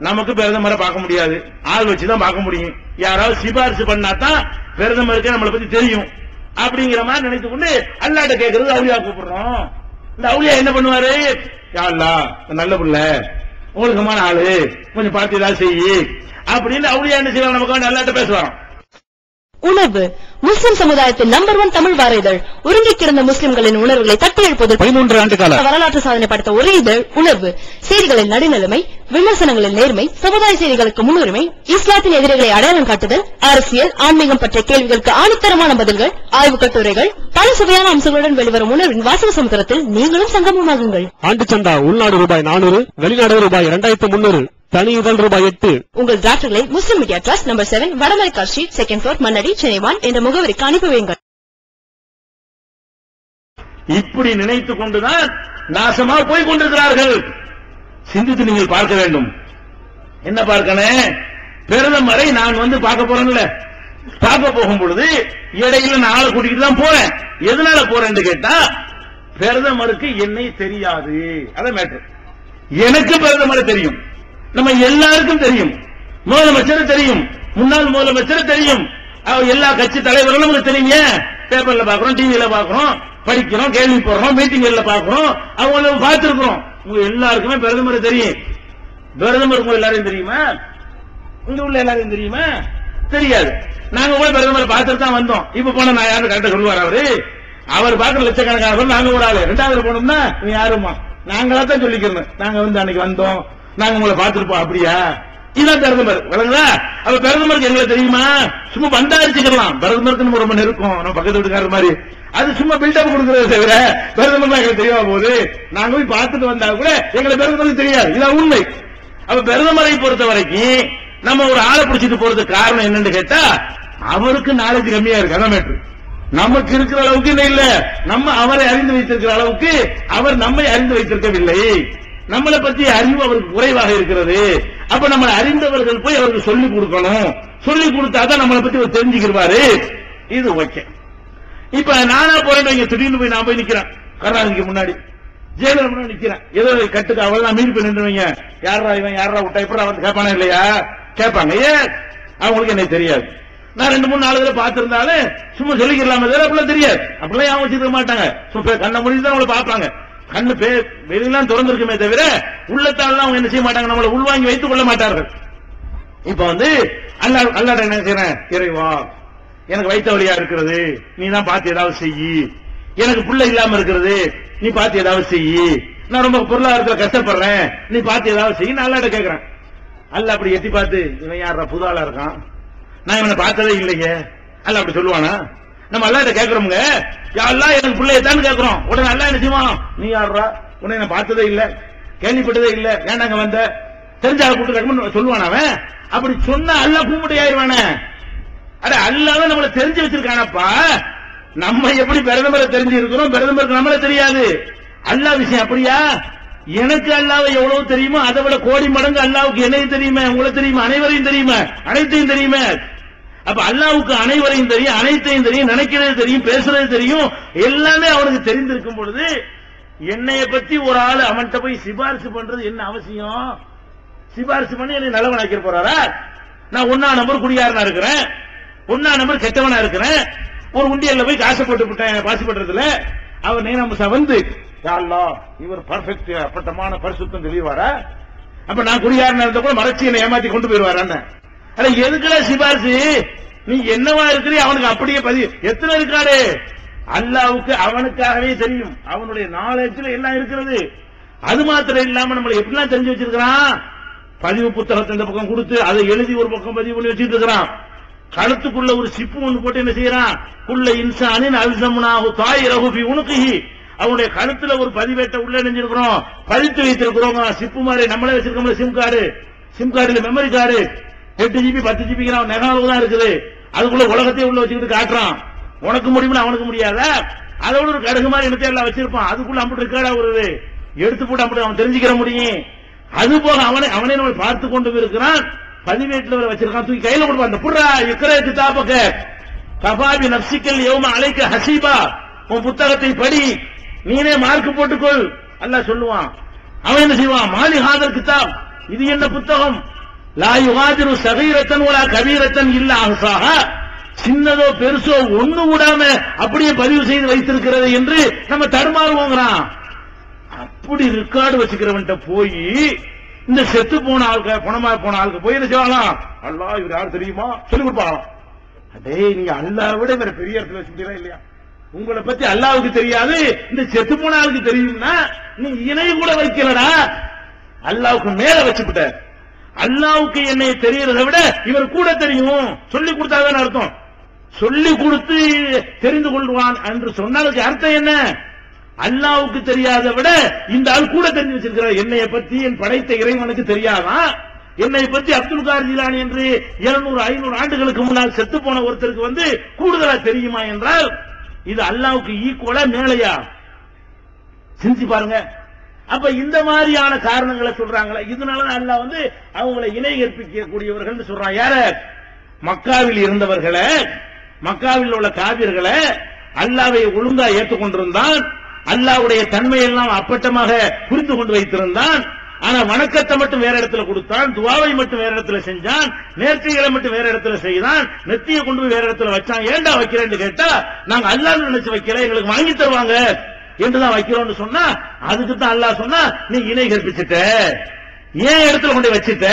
நமக்கு பிரதமரை பார்க்க முடியாது, ஆள் வச்சுதான் பார்க்க முடியும், யாராவது சிபாரிசு பண்ணாதான் பிரதமருக்கு நம்மளை பத்தி தெரியும் அப்படிங்கிற மாதிரி நினைத்து கொண்டு அல்லாஹ்ட்ட கேட்கறது அவுலியா கூப்பிடுறோம். இந்த அவுலியா என்ன பண்ணுவாரு, யா அல்லாஹ் நல்ல புள்ள, ஒழுக்கமான ஆளு, கொஞ்சம் பார்த்து ஏதாவது செய்யி அப்படின்னு அவுலியா என்ன செய்வாங்க, நமக்கு வந்து அல்லாஹ்ட்ட பேசுவாங்க. உணர்வு முஸ்லிம் சமுதாயத்தின் நம்பர் 1 தமிழ் வார இதழ். உருங்கி கிடந்த முஸ்லிம்களின் உணர்வுகளை தட்டி எழுப்புவதில் 13 ஆண்டு கால வரலாற்று சாதனை படைத்த ஒரே இதழ் உணர்வு. செய்திகளின் நடுநிலைமை, விமர்சனங்களின் நேர்மை, சமுதாய செய்திகளுக்கு முன்னுரிமை, இஸ்லாத்தின் எதிரிகளை அடையாளம் காட்டுதல், அரசியல் ஆன்மீகம் பற்றிய கேள்விகளுக்கு ஆணித்தரமான பதில்கள், ஆய்வு கட்டுரைகள், பல சுவையான அம்சங்களுடன் வெளிவரும் உணர்வின் வாசக சமுத்திரத்தில் நீங்களும் சங்கமமாகுங்கள். ஆண்டு சந்தா உள்நாடு ரூபாய் 400, வெளிநாடு ரூபாய் 2300, தனி இதழ் ரூபாய் 8. உங்கள் டிராஃப்ட்களை முஸ்லிம் மீடியா ட்ரஸ்ட் நம்பர் 7 வடமலைக்கா street, 2nd floor, Mannady, Chennai 1 என்ற முகவரிக்கு அனுப்பி வையுங்கள். இப்படி நினைத்துக் கொண்டுதான் நாசமா போய் கொண்டிருக்கிறார்கள். சிந்தித்து நீங்கள் பார்க்க வேண்டும். என்ன பார்க்கணும், பிரதமரை நான் பார்க்க போறேன்ல, பார்க்க போகும் பொழுது இடையில நான் ஆளை கூட்டிட்டு தான் போறேன். எதனால போறேன்னு கேட்டா, பிரதமருக்கு என்னை தெரியாது. அதான் மேட்டர். எனக்கு பிரதமரை தெரியும், நம்ம எல்லாருக்கும் தெரியும், முதலமைச்சர் தெரியும், முன்னாள் முதலமைச்சர் தெரியும், எல்லா கட்சி தலைவர்களும் நமக்கு தெரியுங்க. பேப்பர்ல பாக்குறோம், டிவியில பாக்குறோம், படிக்கிறோம், கேள்வி போடுறோம், மீட்டிங்ல பாக்குறோம், அவங்க பார்த்திருக்கிறோம். உங்க எல்லாருக்குமே பிரதமர் தெரியும். பிரதமர் உங்க எல்லாரையும் தெரியுமா? இங்க உள்ள எல்லாரையும் தெரியுமா? தெரியாது. நாங்க கூட பிரதமரை பார்த்துட்டு தான் வந்தோம். இப்ப போன நான் யாரும் கரெக்டா சொல்லுவார் அவரு, அவர் பாக்குற லட்சக்கணக்கான நாங்க கூட ஆளு. 2வது போனோம்னா நீ யாருமா, நாங்களா தான் சொல்லிக்கிறோம், நாங்க அன்னைக்கு வந்தோம், நாங்க உங்களை பார்த்திருப்போம். அப்படியா? இதான் பிரதமர். விளங்குதா? அப்ப பிரதமருக்கு எங்களை தெரியுமா? சும்மா வந்தாரிச்சுக்கலாம். பிரதமருக்கு நம்ம ரொம்ப நெருக்கம், நம்ம பக்கத்து வீட்டுக்காரர் மாதிரி. அது சும்மா பில்டப் கொடுக்கறத தவிர பிரதமர் எங்களுக்கு தெரியாம போகுது. நாங்க போய் பார்த்துட்டு வந்தா கூட எங்களை பிரதமருக்கு தெரியாது. இதான் உண்மை. அப்ப பிரதமரை பொறுத்த வரைக்கும் நம்ம ஒரு ஆளை பிடிச்சிட்டு போறதுக்கு காரணம் என்னன்னு கேட்டா, அவருக்கு நாலேஜ் கம்மியா இருக்கு. அதான் மேட்ரு. நமக்கு இருக்கிற அளவுக்கு இல்ல, நம்ம அவரை அறிந்து வைத்திருக்கிற அளவுக்கு அவர் நம்மை அறிந்து வைத்திருக்கவில்லை. நம்மளை பற்றி அறிவு அவருக்கு குறைவாக இருக்கிறது. அப்ப நம்ம அறிந்தவர்கள் போய் அவருக்கு சொல்லிக் கொடுக்கணும். சொல்லிக் கொடுத்தாதான் நம்மளை பத்தி அவர் தெரிஞ்சுக்கிறாரு. இது ஓகே. இப்ப நானா போறேன், திடீர்னு போய் நான் போய் நிக்கிறேன் கருணாநிதிக்கு முன்னாடி, ஜெயலலிதா முன்னாடி நிக்கிறேன். ஏதோ கட்டுக்கு அவள் தான் மீறி போய் நின்றுவீங்க, யாரா இவன் யாரா விட்டா இப்ப அவர் கேட்பானா இல்லையா? கேட்பாங்க. ஏன்? அவங்களுக்கு என்ன தெரியாது. நான் 2-3 நாளுகளை பார்த்திருந்தாலும் சும்மா சொல்லிக்கலாமே தவிர அப்படிலாம் தெரியாது. அப்படிலாம் யாரும் வச்சுக்க மாட்டாங்க. சும்மா கண்ண முடிஞ்சுதான் அவங்களை பார்ப்பாங்க. கண்ணு வெளியெல்லாம் திறந்திருக்குமே தவிர உள்ளத்தால் அவங்க என்ன செய்ய மாட்டாங்க, நம்மளை உள்வாங்கி வைத்துக் கொள்ள மாட்டார்கள். இப்ப அல்லாஹ் என்ன செய்யறேன், இறைவா எனக்கு வயிற்று வலியா இருக்கிறது, நீ தான் பார்த்து ஏதாவது செய்யி. எனக்கு பிள்ளை இல்லாம இருக்கிறது, நீ பார்த்து ஏதாவது செய்யி. நான் ரொம்ப பொருளாதாரத்தில் கஷ்டப்படுறேன், நீ பார்த்து ஏதாவது செய்யி. நான் அல்லாஹ்ட்ட கேட்கிறேன். அல்லாஹ் அப்படி எட்டி பார்த்து, இவன் யாரா புது ஆளா இருக்கான், நான் இவனை பார்த்ததே இல்லைங்க, அல்லாஹ் அப்படி சொல்லுவானா? நம்ம அல்லாஹ்ட்ட கேட்கிறோம்ங்க, யா அல்லாஹ் எனக்கு பிள்ளையத்தான் கேட்கிறோம். உடனே அல்லாஹ் என்ன செய்வான், நீ யாரா, உடனே நான் பார்த்ததே இல்ல, கேள்விப்பட்டதே இல்ல, ஏண்டாங்க வந்த, தெரிஞ்ச ஆளை கூட்டு சொல்லுவான் அவன். அப்படி சொன்னா அல்லாஹ் கூப்பிட்டு ஆயிடுவானே. அட அல்லாஹ் நம்மளை தெரிஞ்சு வச்சிருக்கானப்பா. நம்ம எப்படி பிரதமரை தெரிஞ்சு இருக்கிறோம், பிரதமருக்கு நம்மள தெரியாது. அல்லாஹ் விஷயம் அப்படியா? எனக்கு அல்லாஹ் எவ்வளவு தெரியுமோ அதை விட கோடி மடங்கு அல்லாஹ்வுக்கு என்னையும் தெரியுமே, உங்களை தெரியுமா, அனைவரையும் தெரியுமா, அனைத்தையும் தெரியுமே. அப்ப அல்லாஹ்வுக்கு அனைவரையும் தெரியும், அனைத்தையும் தெரியும், நினைக்கிறது தெரியும், பேசுறது தெரியும், எல்லாமே அவனுக்கு தெரிந்திருக்கும் பொழுது என்னைய பத்தி ஒரு ஆளு அவன்கிட்ட போய் சிபாரிசு பண்றது என்ன அவசியம்? சிபாரிசு பண்ணி என்னை நல்லவனாக்கிற போறாரா? நான் 1ஆம் நம்பர் குடியாரனா இருக்கிறேன், 1ஆம் நம்பர் கெட்டவனா இருக்கிறேன், ஒரு உண்டியல்ல போய் காசு போட்டு விட்டேன் பாசி பண்றதுல, அவர் நேரம் வந்து யா அல்லாஹ் இவர் பர்ஃபெக்ட் அப்பட்டமான பரிசுத்தம் தெளிவாரா? அப்ப நான் குடியாரனா இருந்த கூட மறைச்சி என்னை ஏமாத்தி கொண்டு போயிருவாரான்னு. அட எதுக்குடா சிபாரிசு? நீ என்னவா இருக்கிறீ அவனுக்கு அப்படியே எத்தனை இருக்காரு? அல்லாஹ்வுக்கு அவனுக்காகவே தெரியும், அவனுடைய நாலேஜ்ல எல்லாம் இருக்கிறது. அது மாத்திரம் இல்லாம நம்மளை எப்படிலாம் தெரிஞ்சு வச்சிருக்கிறான். பதிவு புத்தகத்தை இந்த பக்கம் கொடுத்து அதை எழுதி ஒரு பக்கம் பதிவு பண்ணி வச்சிட்டு இருக்கிறான். கழுத்துக்குள்ள ஒரு சிப்பு ஒன்று போட்டு என்ன செய்யறான்? குள்ள இன்சானின் அல்சம்னாஹு தாயிரஹு ஃபீ உனுகிஹி, அவனுடைய கழுத்துல ஒரு பதிவேட்டை உள்ள நெஞ்சிருக்கிறோம், பதித்து வைத்திருக்கிறோம். சிப்பு மாதிரி நம்மளே வச்சிருக்கோம்ல சிம் கார்டுல மெமரி கார்டு 8 GB 10 GB நெகாலவு தான் இருக்குது. அதுக்குள்ள உலகத்தையே உள்ள வச்சுக்கிட்டு காட்டுறான். உனக்கு முடியும்னு அவனுக்கு முடியாதா? அதோட ஒரு கடுகு மாதிரி இடத்தை எல்லாம் வச்சிருப்பான். அதுக்குள்ள அம்புட்டு இருக்காடா வருது, எடுத்து போட்டு அம்புட்டு அவன் தெரிஞ்சுக்கிற முடியும். அது போக அவனே நம்ம பார்த்து கொண்டு இருக்கிறான். பதிவேட்டில் வச்சிருக்கான், தூக்கி கையில கொடுப்பான். அந்த புறா இக்கர கிதாபக கபாபி நப்சிக்கல் யௌம அலைக்க ஹசீபா, உன் புத்தகத்தை படி, நீனே மார்க் போட்டுக்கொள் அல்லாஹ் சொல்லுவான். அவன் என்ன செய்வான்? மாலி ஹாதர் கிதாப், இது என்ன புத்தகம்? லா யுகாதிரு சகீரத்தன் வலா கபீரத்தன் இல்ல அஹ்சாஹா, சின்னதோ பெருசோ ஒண்ணு விடாம அப்படியே பதிவு செய்து வைத்திருக்கிறது என்று நம்ம தடுமாறுவோங்கிறான். அப்படி ரெக்கார்டு வச்சுக்கிறவன்ட்ட போய் இந்த செத்து போன ஆளுக்கு பணமா போன ஆளுக்கு போய் என்ன செய்வாங்களாம்? அல்லாஹ் இவர் யார் தெரியுமா சொல்லிக் கொடுப்பாங்களாம். அதே நீங்க அல்லாஹ் விட வேற பெரிய இடத்துல வச்சுட்டீங்களா இல்லையா? உங்களை பத்தி அல்லாஹ்வுக்கு தெரியாது, இந்த செத்து போன ஆளுக்கு தெரியும்னா நீ இணை கூட வைக்கலடா, அல்லாஹ்வுக்கு மேல வச்சுக்கிட்ட. அல்லாஹ்வுக்கு என்னை தெரியறதை விட இவர் கூட தெரியும், சொல்லி கொடுத்தாதான் அர்த்தம். சொல்லி கொடுத்து தெரிந்து கொள்வான் என்று சொன்னதுக்கு அர்த்தம் என்ன? அல்லாஹ்வுக்கு தெரியாத விட இந்த ஆள் கூட தெரிஞ்சு வச்சிருக்கிறார். என்னைய பத்தி என் படைத்த இறைவனுக்கு தெரியாதான்? என்னை பத்தி அப்துல் கார் ஜிலானி என்று 200-500 ஆண்டுகளுக்கு முன்னால் செத்து போன ஒருத்தருக்கு கூடுதலா தெரியுமா என்றால் இது அல்லாஹ்வுக்கு ஈக்குவலா மேலையா? சிந்திச்சு பாருங்க. அப்ப இந்த மாதிரியான காரணங்களை சொல்றாங்களா? இதனாலதான் அல்லாஹ் அவங்களை இணை கற்பிக்கக்கூடியவர்கள் சொல்றான். யார? மக்காவில் இருந்தவர்களை, மக்காவில் உள்ள காபிர்களை அல்லாஹ்வை ஒழுங்கா ஏற்றுக்கொண்டிருந்தான், அல்லாஹ்வுடைய தன்மையெல்லாம் அப்பட்டமாக புரிந்து கொண்டு வைத்திருந்தான். ஆனா வணக்கத்தை மட்டும் வேற இடத்துல கொடுத்தான், துவாவை மட்டும் வேற இடத்துல செஞ்சான், நேர்த்திகளை மட்டும் வேற இடத்துல செய்தான், நெத்தியை கொண்டு போய் வேற இடத்துல வச்சான். ஏண்டா வைக்கிறேன்னு கேட்டா நாங்க அல்லாஹ்னு நினைச்சு வைக்கல, எங்களுக்கு வாங்கி தருவாங்க என்றுதான் வைக்கிறோம்னு சொன்னா, அதுக்கு தான் அல்லாஹ் சொன்னா நீ இணை கற்பிச்சுட்ட, ஏன் இடத்துல கொண்டு வச்சுட்ட,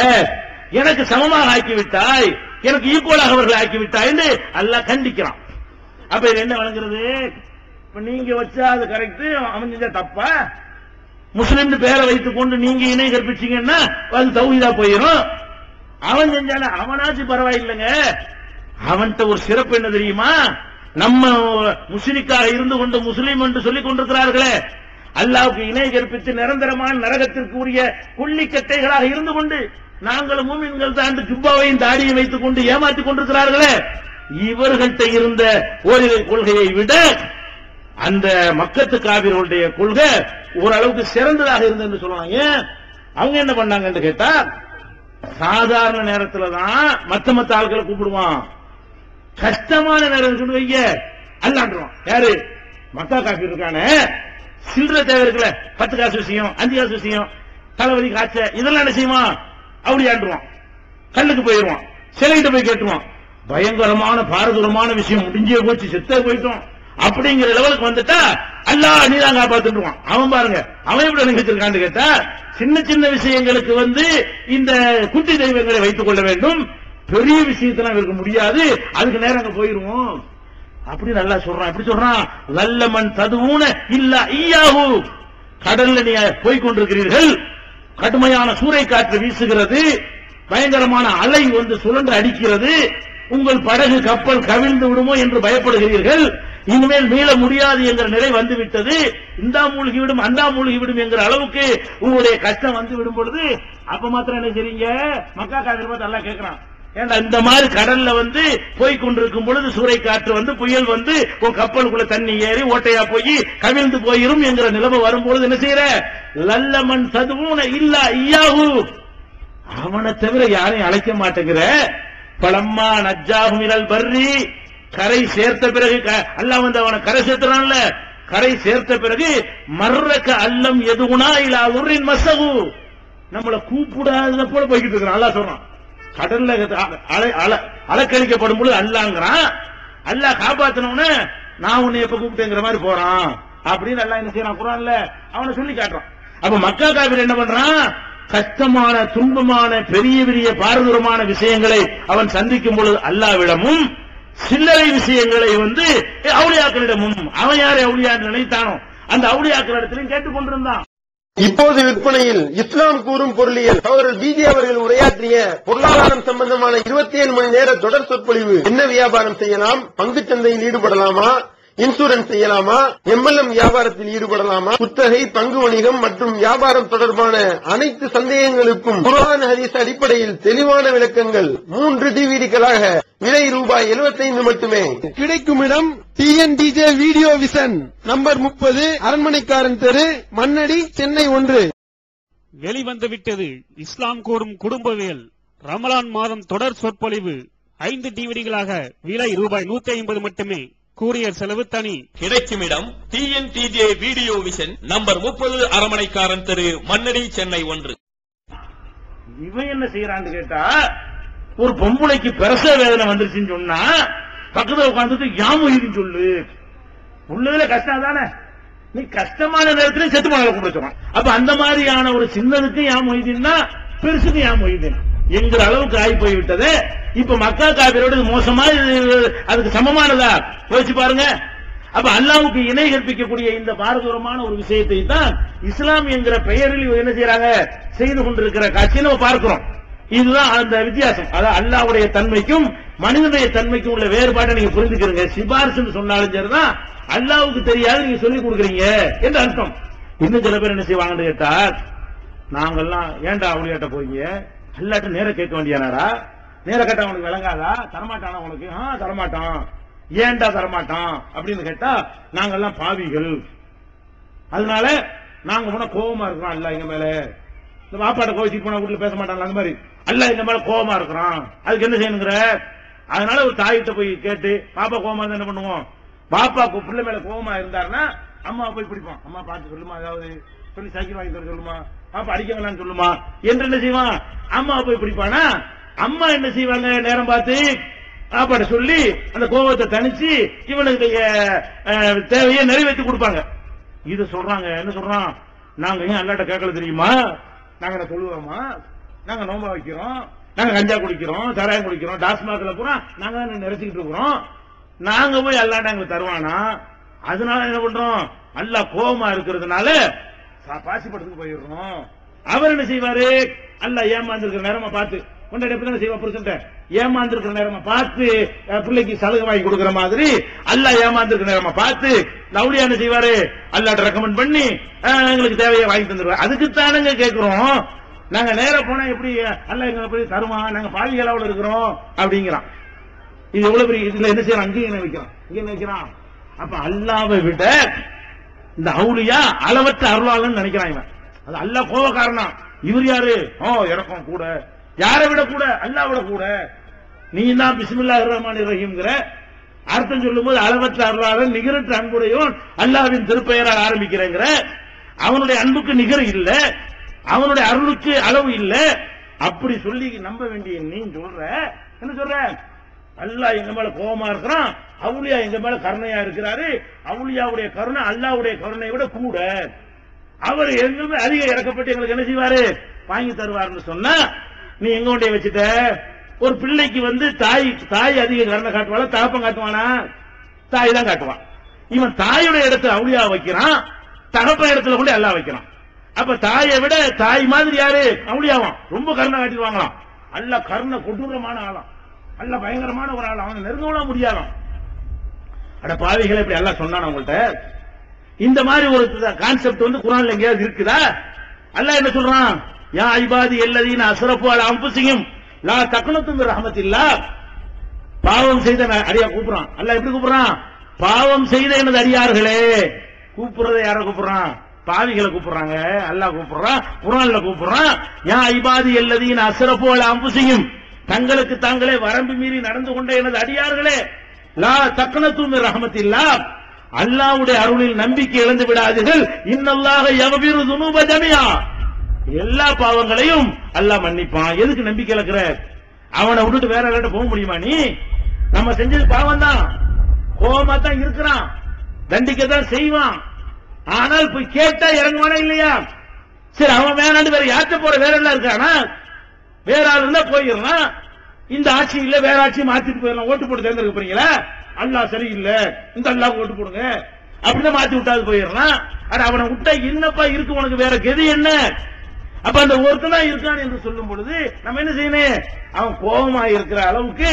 எனக்கு சமமாக ஆக்கி விட்டாய், எனக்கு ஈக்குவலாக அவர்களை ஆக்கி விட்டாய் என்று அல்லாஹ் கண்டிக்கிறான். அப்ப இது என்ன வழங்குறது? இப்ப நீங்க வச்சா அது கரெக்ட், அவன் செஞ்சா தப்பா? முஸ்லிம் பேரை வைத்துக் கொண்டு நீங்க இணை கற்பிச்சீங்கன்னா அது தௌஹீதா போயிடும். அவன் செஞ்சான அவனாச்சும் பரவாயில்லைங்க. அவன்கிட்ட ஒரு சிறப்பு என்ன தெரியுமா? நம்ம முஸ்லிக்காக இருந்து கொண்டு முஸ்லீம் என்று சொல்லிக் கொண்டிருக்கிறார்களே, அல்லாஹ்வுக்கு இணை கற்பித்து நிரந்தரமான நரகத்திற்கு உரிய கொள்ளிக்கட்டைகளாக இருந்து கொண்டு நாங்களும் மூமின்கள் தான் ஜுப்பாவையும் தாடியை வைத்துக் கொண்டு ஏமாற்றிக் கொண்டிருக்கிறார்களே, இவர்கள்ட்ட இருந்த ஓரிரை கொள்கையை விட அந்த மக்கத்து காபிர்களுடைய கொள்கை ஓரளவுக்கு சிறந்ததாக இருந்தது சொல்லுவாங்க. அவங்க என்ன பண்ணாங்க என்று கேட்டா, சாதாரண நேரத்துல தான் மத்த ஆட்களை கூப்பிடுவான், கஷ்டமான நேரம் வைங்க அல்லாண்டுவான். யாரு? மக்கா காபி இருக்கானே, சில்லற தேவை இருக்குல்ல, 10 காசு விஷயம், 5 காசு விஷயம், தலைவலி காய்ச்ச, இதெல்லாம் என்ன செய்வான்? அப்படி ஆண்டுவான், கல்லுக்கு போயிடுவான், சிலைகிட்ட போய் கேட்டுவான். பயங்கரமான பாரதூரமான விஷயம், முடிஞ்சே போச்சு, செத்தே போயிட்டோம் அப்படிங்கிற லெவலுக்கு வந்துட்டா அல்லாஹ் நீதான் காப்பாத்துவான். அவன் பாருங்க அவன் எப்படி நினைச்சிருக்கான்னு கேட்டா, சின்ன சின்ன விஷயங்களுக்கு இந்த குட்டி தெய்வங்களை வைத்துக் கொள்ள வேண்டும், பெரிய விஷயத்தெல்லாம் இருக்க முடியாது, அதுக்கு நேரம் அங்க போயிருவோம் அப்படி நல்லா சொல்றான். எப்படி சொல்றான்? வல்லமன் ததுவுன இல்ல ஈயாஹு, கடல்ல நீ போய்கொண்டிருக்கிறீர்கள், கடுமையான சூறை காற்று வீசுகிறது, பயங்கரமான அலை சுழன்று அடிக்கிறது, உங்கள் படகு கப்பல் கவிழ்ந்து விடுமோ என்று பயப்படுகிறீர்கள், இனிமேல் மீள முடியாது என்கிற நிலை வந்துவிட்டது, இந்தா மூழ்கிவிடும் அந்தா மூழ்கிவிடும் என்கிற அளவுக்கு உங்களுடைய கஷ்டம் வந்துவிடும் பொழுது அப்ப மாத்திரம் என்ன செய்றீங்க? மக்கா காவிரி பார்த்து அல்லாஹ் கேட்கிறான், ஏண்டா இந்த மாதிரி கடல்ல போய்கொண்டிருக்கும் பொழுது சூறை காற்று புயல் உன் கப்பலுக்குள்ள தண்ணி ஏறி ஓட்டையா போய் கவிழ்ந்து போயிரும் என்கிற நிலைமை வரும்பொழுது என்ன செய்யற? லல்லமன் ததுவுன இல்லா ஈயாஹு, அவனை தவிர யாரையும் அழைக்க மாட்டேங்கிற, பலம்மா நஜ்ஜாஹும் இலல் பர்ரி, கரை சேர்த்த பிறகு அல்லாஹ் வந்து அவனை கரை சேர்த்துறான்ல, கரை சேர்த்த பிறகு மர்ரக அல்லம் எதுகுனா இலா உர்ரின் மஸகு, நம்மள கூப்பிடாத போல போய்கிட்டு இருக்கிறான். அல்லாஹ் சொல்றான், கடல்ல அலக்கழிக்கப்படும் பொழுது அல்லாங்கிறான், அல்லாஹ் காப்பாத்தனவன நான் உன்னை எப்ப கூப்பிட்டேங்கிற மாதிரி போறான் அப்படின்னு அல்லாஹ் என்ன செய்யறான் குர்ஆன்ல அவனை சொல்லி காட்டுறான். அப்ப மக்கா காபிர் என்ன பண்றான், கஷ்டமான துன்பமான பெரிய பெரிய பாரதூரமான விஷயங்களை அவன் சந்திக்கும் பொழுது அல்லாஹ்விடமும், சில்லறை விஷயங்களை வந்து அவுலியாக்களிடமும், அவன் யாரை அவுலியா நினைத்தானோ அந்த அவுலியாக்களிடத்திலும் கேட்டுக்கொண்டிருந்தான். இப்போது விற்பனையில் இஸ்லாம் கூறும் பொருளியல் அவர்கள் பிஜே அவர்கள் உரையாற்றிய பொருளாதாரம் சம்பந்தமான 27 மணி நேர தொடர் சொற்பொழிவு. என்ன வியாபாரம் செய்யலாம், பங்குச் சந்தையில் ஈடுபடலாமா, இன்சூரன்ஸ் செய்யலாமா, எம்எல்எம் வியாபாரத்தில் ஈடுபடலாமா, குத்தகை, பங்கு வணிகம் மற்றும் வியாபாரம் தொடர்பான அனைத்து சந்தேகங்களுக்கும் குர்ஆன் ஹதீஸ் அடிப்படையில் தெளிவான விளக்கங்கள் 3 டிவிடிகளாக விலை ரூபாய் 75 மட்டுமே. கிடைக்கும் இடம் டிஎன்டிஜே வீடியோ விஷன், நம்பர் 30, அரண்மனைக்காரன் தெரு, மண்ணடி, சென்னை 1. வெளிவந்துவிட்டது இஸ்லாம் கூறும் குடும்பவியல் ரமலான் மாதம் தொடர் சொற்பொழிவு 5 டிவிடிகளாக விலை ரூபாய் 150 மட்டுமே. கூரியர் செலவு தனி. கிடைக்கும் இடம் டிஎன்டிஜே வீடியோ விஷன், நம்பர் 30, அரண்மனைக்காரன் தெரு, மண்ணடி, சென்னை 1. இவன் என்ன செய்யறான்னு கேட்டா, ஒரு பொம்பளைக்கு பிரசவ வேதனை வந்துருச்சுன்னு சொன்னா பக்கத்துல உட்கார்ந்துட்டு யாமுகின்னு சொல்லு, உள்ளதுல கஷ்டம் தானே, நீ கஷ்டமான நேரத்துல செத்து போன கூப்பிட சொல்றான். அப்ப அந்த மாதிரியான ஒரு சின்னதுக்கு யாமுகின்னா பெருசுக்கு யாமுகின் என்கிற அளவுக்கு ஆகி போய்விட்டது. இப்ப மக்கா காபிரோட மோசமா அதுக்கு சமமானதா யோசிச்சு பாருங்க. அப்ப அல்லாஹ்வுக்கு இணை கற்பிக்கக்கூடிய இந்த பாரதூரமான ஒரு விஷயத்தை தான் இஸ்லாம் என்கிற பெயரில் என்ன செய்யறாங்க, செய்து கொண்டிருக்கிற காட்சியை நம்ம பார்க்கிறோம். இதுதான் அந்த வித்தியாசம். அதாவது அல்லாஹ்வுடைய தன்மைக்கும் மனிதனுடைய தன்மைக்கும் உள்ள வேறுபாட்டை நீங்க புரிஞ்சுக்கிறீங்க. சிபாரிசு சொன்னாலும் சரிதான், அல்லாஹ்வுக்கு தெரியாது நீங்க சொல்லிக் கொடுக்குறீங்க என்று அர்த்தம். இன்னும் சில பேர் என்ன செய்வாங்கன்னு கேட்டா, நாங்கெல்லாம் ஏன்டா அவுளியாட்ட போறீங்க, அல்லாட்ட நேர கேட்க வேண்டியானாரா, நேர கேட்டா உனக்கு விளங்காதா, தரமாட்டானா உனக்கு, தரமாட்டான், ஏன்டா தரமாட்டான் அப்படின்னு கேட்டா நாங்கெல்லாம் பாவிகள், அதனால நாங்க போனா கோபமா இருக்கிறோம் அல்ல எங்க மேல, இந்த பாப்பாட்ட கோவிச்சுட்டு போனா வீட்டுல பேச மாட்டாங்க, அந்த மாதிரி அல்ல எங்க மேல கோபமா இருக்கிறான், அதுக்கு என்ன செய்யணுங்கிற. அதனால ஒரு தாயிட்ட போய் கேட்டு பாப்பா கோபமா இருந்தா என்ன பண்ணுவோம், பாப்பா பிள்ளை மேல கோபமா இருந்தாருன்னா அம்மா போய் பிடிப்போம், அம்மா பார்த்து சொல்லுமா, அதாவது சொல்லி சைக்கிள் வாங்கி தர சொல்லுமா, பாப்பா அடிக்கங்களான்னு சொல்லுமா என்று என்ன செய்வான், அம்மா போய் பிடிப்பானா. அம்மா என்ன செய்வாங்க, நேரம் பார்த்து பாப்பாட்ட சொல்லி அந்த கோபத்தை தணிச்சு இவனுக்கு தேவையை நிறைவேற்றி கொடுப்பாங்க. இது சொல்றாங்க, என்ன சொல்றான், நாங்க ஏன் அல்லாட்ட கேட்கல தெரியுமா, நாங்க சொல்லுவோமா, நாங்க நோம்பா வைக்கிறோம், நாங்க கஞ்சா குடிக்கிறோம், சாராயம் குடிக்கிறோம், டாஸ்மாக்ல பூரா நாங்க நிறைச்சிக்கிட்டு இருக்கிறோம், நாங்க போய் அல்லாட்ட எங்களுக்கு தருவானா, அதனால என்ன பண்றோம், அல்லாஹ் கோபமா இருக்கிறதுனால பாசிப்படத்துக்கு போயிடுறோம். அவர் என்ன செய்வாரு, அல்லாஹ் ஏமாந்திருக்கிற நேரமா பார்த்து கொண்டாடி எப்படி செய்வா, புருஷன் ஏமாந்திருக்கிற நேரமா பார்த்து பிள்ளைக்கு சலுகை வாங்கி கொடுக்கிற மாதிரி அல்லாஹ் ஏமாந்திருக்கிற நேரமா பார்த்து லவுலியா என்ன செய்வாரு, அல்லாஹ்ட்ட ரெக்கமெண்ட் பண்ணி எங்களுக்கு தேவையை வாங்கி தந்துருவாரு. அதுக்குத்தானுங்க கேட்கிறோம், நாங்க நேர போனா எப்படி அல்லாஹ் எங்க போய் தருமா, நாங்க பாவிகளாவில் இருக்கிறோம் அப்படிங்கிறான். இது எவ்வளவு பெரிய, இதுல என்ன செய்யறான், அங்கேயும் என்ன வைக்கிறான், இங்க என்ன வைக்கிறான். அப்ப அல்லாஹ்வை விட இந்த அவுலியா அளவற்ற அருளாளன்னு நினைக்கிறான் இவன். அது அல்லாஹ் கோபக்காரனா, இவர் யாரு, இறக்கம் கூட, யாரை விட கூட, அல்லாஹ் விட கூட. நீ தான் பிஸ்மில்லாஹிர் ரஹ்மானிர் ரஹீம்ங்கற அர்த்தம் சொல்லும் போது அளவற்ற அருளாளன் நிகரற்ற அன்புடையோன் அல்லாஹ்வின் திருப்பெயரால் ஆரம்பிக்கிறேங்கிற, அவனுடைய அன்புக்கு நிகர் இல்ல, அவனுடைய அருளுக்கு அளவு இல்ல, அப்படி சொல்லி நம்ப வேண்டிய நீ சொல்ற என்ன சொல்ற, அல்லாஹ் எங்க மேல கோபமா இருக்கிறான், அவுலியா எங்க மேல கருணையா இருக்கிறாரு, அவுலியாவுடைய கருணை அல்லாஹ்வுடைய கருணை விட கூட, அவர் எங்களுமே அதிக இறக்கப்பட்டு எங்களுக்கு என்ன செய்வாரு, வாங்கி தருவாருன்னு சொன்னா நீ எங்க கொண்டே வச்சுட்ட. ஒரு பிள்ளைக்கு வந்து தாய் அதிக கருணை காட்டுவாள, தகப்பன் காட்டுவானா, தாய் தான் காட்டுவான். இவன் தாயுடைய இடத்துல அவுலியா வைக்கிறான், தகப்பன் இடத்துல கொண்டு அல்லாஹ் வைக்கிறான். அப்ப தாயை விட தாய் மாதிரி யாரு, அவுலியாவான், ரொம்ப கருணை காட்டிடுவாங்களாம். அல்லாஹ் கருணை கொடூரமான ஆளாம், அல்ல பயங்கரமான ஒரு ஆள், அவனை நெருங்கலாம் முடியாதான். அட பாவிகளை இப்படி எல்லாம் சொன்னான் உங்கள்கிட்ட. இந்த மாதிரி ஒரு கான்செப்ட் வந்து குர்ஆன்ல எங்கேயாவது இருக்குதா? அல்லாஹ் என்ன சொல்றான், யா இபாதி அல்லதீன அஸ்ரஃபு அலா அன்ஃபுஸிஹிம் லா தக்னது மின் ரஹ்மத்தில்லாஹ். பாவம் செய்த அடியா கூப்பிடுறான். அல்லாஹ் எப்படி கூப்பிடுறான், பாவம் செய்த எனது அடியார்களே. கூப்பிடுறத யார கூப்பிடுறான், பாவிகளை கூப்பிடுறாங்க. அல்லாஹ் கூப்பிடுறான், குர்ஆன்ல கூப்பிடுறான், யா இபாதி அல்லதீன அஸ்ரஃபு அலா அன்ஃபுஸிஹிம், தங்களுக்கு தாங்களே வரம்பு மீறி நடந்து கொண்ட எனது அடியார்களே, லா தக்னது மின் ரஹ்மத்தில்லாஹ், அல்லாஹ்வுடைய அருளில் நம்பிக்கை இழந்து விடாதீர்கள். இன்னல்லாஹ யக்ஃபிரு ذுனூப ஜமீஆ, எல்லா பாவங்களையும் அல்லாஹ் மன்னிப்பான். எதுக்கு நம்பிக்கை இழக்கிற? அவனை விட்டுட்டு வேற இடத்துல போக முடியுமா? நீ நம்ம செஞ்சது பாவம் தான், கோபமா தான் இருக்கிறான், தண்டிக்க தான் செய்வான். ஆனால் போய் கேட்டா இறங்குவானா இல்லையா? சரி, அவன் வேணாண்டு வேற யார்கிட்ட போற, வேற எல்லாம் இருக்கானா? வேற ஆள் இருந்தா போயிடலாம். இந்த ஆட்சி இல்ல, வேற ஆட்சி மாத்திட்டு போயிடலாம். ஓட்டு போட்டு தேர்ந்தெடுக்க போறீங்களா? அல்லாஹ் சரியில்லை, இந்த அல்லாஹ் ஓட்டு போடுங்க அப்படிதான் மாத்தி விட்டாது போயிடலாம். ஆனா அவனை விட்டா என்னப்பா இருக்கு உனக்கு, வேற கெதி என்ன? அப்ப அந்த ஒருத்தனா இருக்கான் என்று சொல்லும் பொழுது நம்ம என்ன செய்யணும்? அவன் கோபமா இருக்கிற அளவுக்கு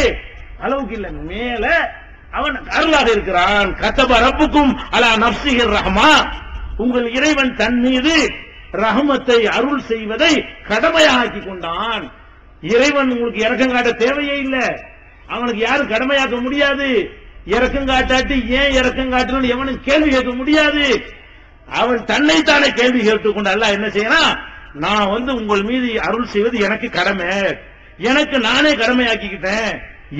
இல்ல, மேல அவன் அருளாக இருக்கிறான். கதப ரப்புக்கும் அலா நஃப்ஸிஹி ரஹ்மா, உங்கள் இறைவன் தன் மீது ரஹ்மத்தை அருள் செய்வதை கடமையாக்கி கொண்டான். இறைவன் உங்களுக்கு இரக்கம் காட்ட தேவையே இல்லை, அவனுக்கு யாரும் கடமையாக்க முடியாது. இரக்கம் காட்டாட்டி ஏன் இரக்கம் காட்டணும் எவனும் கேள்வி கேட்க முடியாது. அவன் தன்னைத்தானே கேள்வி கேட்டுக்கொண்டு அல்லாஹ் என்ன செய்யறான்? நான் உங்கள் மீது அருள் செய்வது எனக்கு கடமை, எனக்கு நானே கடமையாக்கிக்கிட்டேன்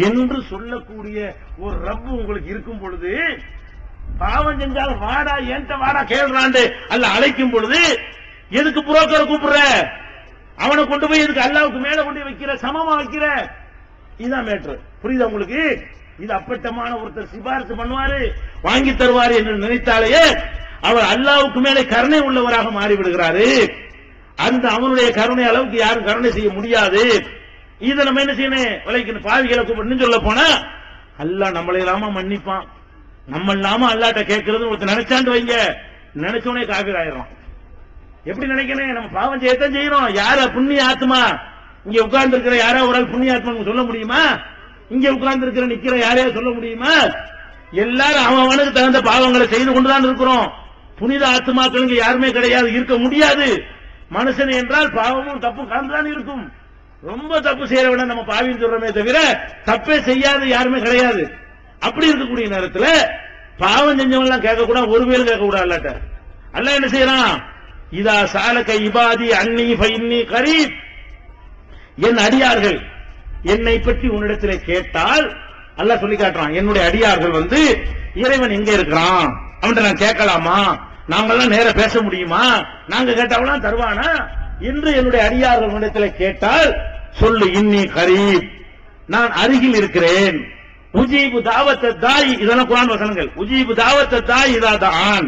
என்று சொல்லக்கூடிய ஒரு ரப்பு உங்களுக்கு இருக்கும் பொழுது, பாவம் செஞ்சாலும் வாடா என்கிட்ட வாடா கேள்றாண்டு அல்ல அழைக்கும் பொழுது எதுக்கு புரோக்கரை கூப்பிடுற? அவனை கொண்டு போய் எதுக்கு அல்லாவுக்கு மேல கொண்டு வைக்கிற, சமமா வைக்கிற? இதுதான் மேட்ரு. புரியுதா உங்களுக்கு? இது அப்பட்டமான ஒருத்தர் சிபாரிசு பண்ணுவாரு, வாங்கி தருவாரு என்று நினைத்தாலேயே அவர் அல்லாவுக்கு மேலே கருணை உள்ளவராக மாறிவிடுகிறாரு. அந்த அவனுடைய கருணை அளவுக்கு யாரும் கருணை செய்ய முடியாது. இதை நம்ம என்ன செய்யணும்? விளைக்கணும். பாவிகளை கூப்பிடணும் சொல்ல போனா அல்லாஹ் நம்மளை இல்லாம மன்னிப்பான், நம்ம இல்லாம அல்லாட்ட கேட்கறது ஒருத்தர் நினைச்சாண்டு வைங்க, நினைச்சோடனே காபீர் ஆயிடும். எப்படி நினைக்கணும்? நம்ம பாவம் செய்யத்தான் செய்யறோம். யார புண்ணிய ஆத்மா? இங்க உட்கார்ந்து இருக்கிற யாரோ ஒரு ஆள் புண்ணிய ஆத்மா சொல்ல முடியுமா? இங்க உட்கார்ந்து இருக்கிற நிக்கிற யாரையா சொல்ல முடியுமா? எல்லாரும் அவனுக்கு தகுந்த பாவங்களை செய்து கொண்டுதான் இருக்கிறோம். புனித ஆத்மாக்கள் இங்க யாருமே கிடையாது, இருக்க முடியாது. மனுஷன் என்றால் பாவமும் தப்பு கலந்துதான் இருக்கும். ரொம்ப தப்பு செய்யறவன நம்ம பாவின்னு சொல்றோமே தவிர தப்பே செய்யாது யாருமே கிடையாது. அப்படி இருக்கக்கூடிய நேரத்துல பாவம் செஞ்சவங்க எல்லாம் கேட்கக்கூடாது, ஒரு பேரும் கேட்கக்கூடாது. அல்லாட்ட அல்லாஹ் என்ன செய்யறான்? இதா சாலக இபாதி அன்னி ஃபைன்னி கரீப், என் அடியார்கள் என்னை பற்றி உன்னிடத்திலே கேட்டால், அல்லாஹ் சொல்லி காட்டுறான், என்னுடைய அடியார்கள் இறைவன் எங்க இருக்கிறான் அவன்கிட்ட நான் கேட்கலாமா? நாங்கெல்லாம் நேர பேச முடியுமா? நாங்க கேட்டாவெல்லாம் தருவானா என்று என்னுடைய அடியார்கள் உன்னிடத்திலே கேட்டால் சொல்லு, இன்னி கரீப், நான் அருகில் இருக்கிறேன். உஜீபு தாவத்த தாய், இதெல்லாம் குர்ஆன் வசனங்கள். உஜீபு தாவத்த தாய் இதா தான்,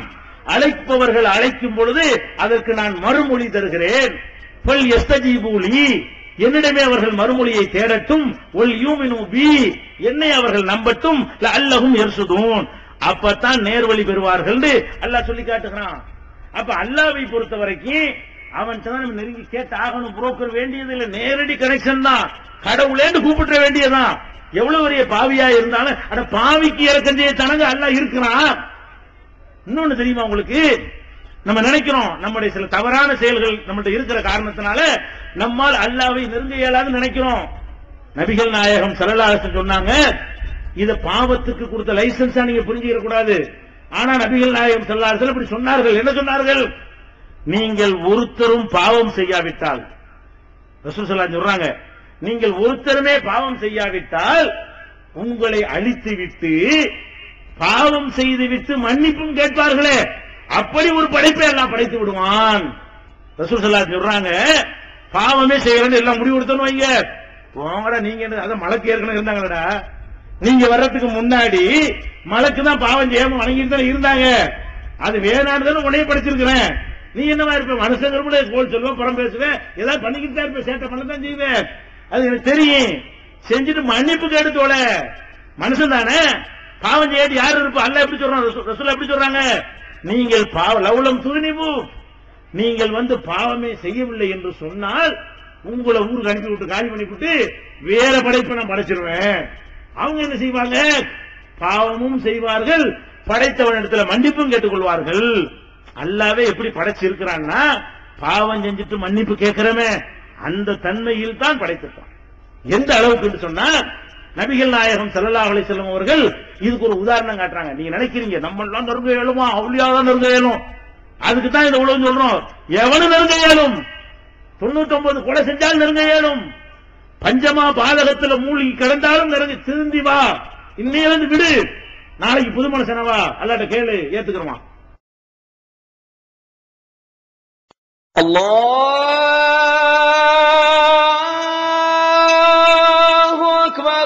அழைப்பவர்கள் அழைக்கும் பொழுது அதற்கு நான் மறுமொழி தருகிறேன். ஃபல் யஸ்தஜீபூலி, என்னிடமே அவர்கள் மறுமொழியை தேடட்டும். ஒல் யூமினு பி, என்னை அவர்கள் நம்பட்டும். லஅல்லஹும் யர்சுதூன், அப்பதான் நேர்வழி பெறுவார்கள் அல்லாஹ் சொல்லி காட்டுகிறான். அப்ப அல்லாஹ்வை பொறுத்த வரைக்கும் அவன் தான் நம்ம நெருங்கி கேட்டு ஆகணும். புரோக்கர் வேண்டியது இல்லை, நேரடி கனெக்ஷன் தான். கடவுளேன்னு கூப்பிட வேண்டியதான். எவ்வளவு பெரிய பாவியா இருந்தாலும் அட பாவிக்கு இறக்கம் செய்ய தனங்க அல்லாஹ் இருக்கிறான். இன்னொன்னு தெரியுமா உங்களுக்கு? நம்ம நினைக்கிறோம் நம்முடைய சில தவறான செயல்கள் நம்மகிட்ட இருக்கிற காரணத்தினால நம்மால் அல்லாஹ்வை நெருங்க இயலாதுன்னு நினைக்கிறோம். நபிகள் நாயகம் ஸல்லல்லாஹு அலைஹி வஸல்லம் சொன்னாங்க, இத பாவத்துக்கு கொடுத்த லைசன்ஸா நீங்க புரிஞ்சுக்க கூடாது. ஆனா நபிகள் நாயகம் ஸல்லல்லாஹு அலைஹி வஸல்லம் இப்படி சொன்னார்கள். என்ன சொன்னார்கள்? நீங்கள் ஒருத்தரும் பாவம் செய்யாவிட்டால், ரசூல் ஸல்லல்லாஹு அலைஹி சொல்றாங்க, நீங்கள் ஒருத்தருமே பாவம் செய்யாவிட்டால் உங்களை அழித்து விட்டு பாவம் செய்துவிட்டு மன்னிப்பும் கேட்பார்களே, அப்படி ஒரு படைப்பை எல்லாம் படைத்து விடுவான். ரசூல் ஸல்லல்லாஹு அலைஹி சொல்றாங்க, பாவமே செய்யறேன்னு எல்லாம் முடிவு எடுத்தோன்னு வைங்க, போங்கடா நீங்க அதான் மலக்கு ஏற்கனவே இருந்தாங்கடா, நீங்க வர்றதுக்கு முன்னாடி மலக்கு தான் பாவம் செய்யாம வணங்கிட்டு தான் இருந்தாங்க, அது வேணான்னு உன்னைய படைச்சிருக்கிறேன். நீ என்னவா இருப்ப? மனுஷங்க கோல் சொல்லுவேன், புறம் பேசுவேன், ஏதாவது பண்ணிக்கிட்டு தான் இருப்ப, சேட்டை பண்ணதான் செய்வேன், அது எனக்கு தெரியும். செஞ்சுட்டு மன்னிப்பு கேட்டு தோல, மனுஷன் தானே, பாவம் செய்யாட்டி யாரு இருப்பா? அல்லாஹ் எப்படி சொல்றான், ரசூல் எப்படி சொல்றாங்க? நீங்கள் லவ்லம் துனிபு, நீங்கள் பாவமே செய்யவில்லை என்று சொன்னால் உங்களை ஊருக்கு அனுப்பி விட்டு காலி பண்ணி விட்டு வேற படைப்பை நான் படைச்சிருவேன். அவங்க என்ன செய்வாங்க? பாவமும் செய்வார்கள், படைத்தவனிடத்துல மன்னிப்பும் கேட்டுக்கொள்வார்கள். அல்லாவே எப்படி படைச்சிருக்கிறான்னா, பாவம் செஞ்சுட்டு மன்னிப்பு கேட்கிறமே அந்த தன்மையில் தான் படைத்திருக்கான். எந்த அளவுக்கு சொன்னா, நபிகள் நாயகம் ஸல்லல்லாஹு அலைஹி வஸல்லம் அவர்கள் இதுக்கு ஒரு உதாரணம் காட்டுறாங்க. நீங்க நினைக்கிறீங்க நம்ம எல்லாம் நெருங்க இயலுமா, அவுலியாதான் நெருங்க இயலும், அதுக்கு தான் இந்த உலகம் சொல்றோம். எவனு நெருங்க இயலும்? 99 கொலை செஞ்சால் நெருங்க இயலும், பஞ்சமா பாதகத்துல மூழ்கி கிடந்தாலும் நிறைஞ்சு திருந்தி வா, இன்னையிலிருந்து விடு, நாளைக்கு புது மனுஷனவா, அல்லாட்ட கேளு, ஏத்துக்கிறோமா. அல்லாஹு அக்பர்.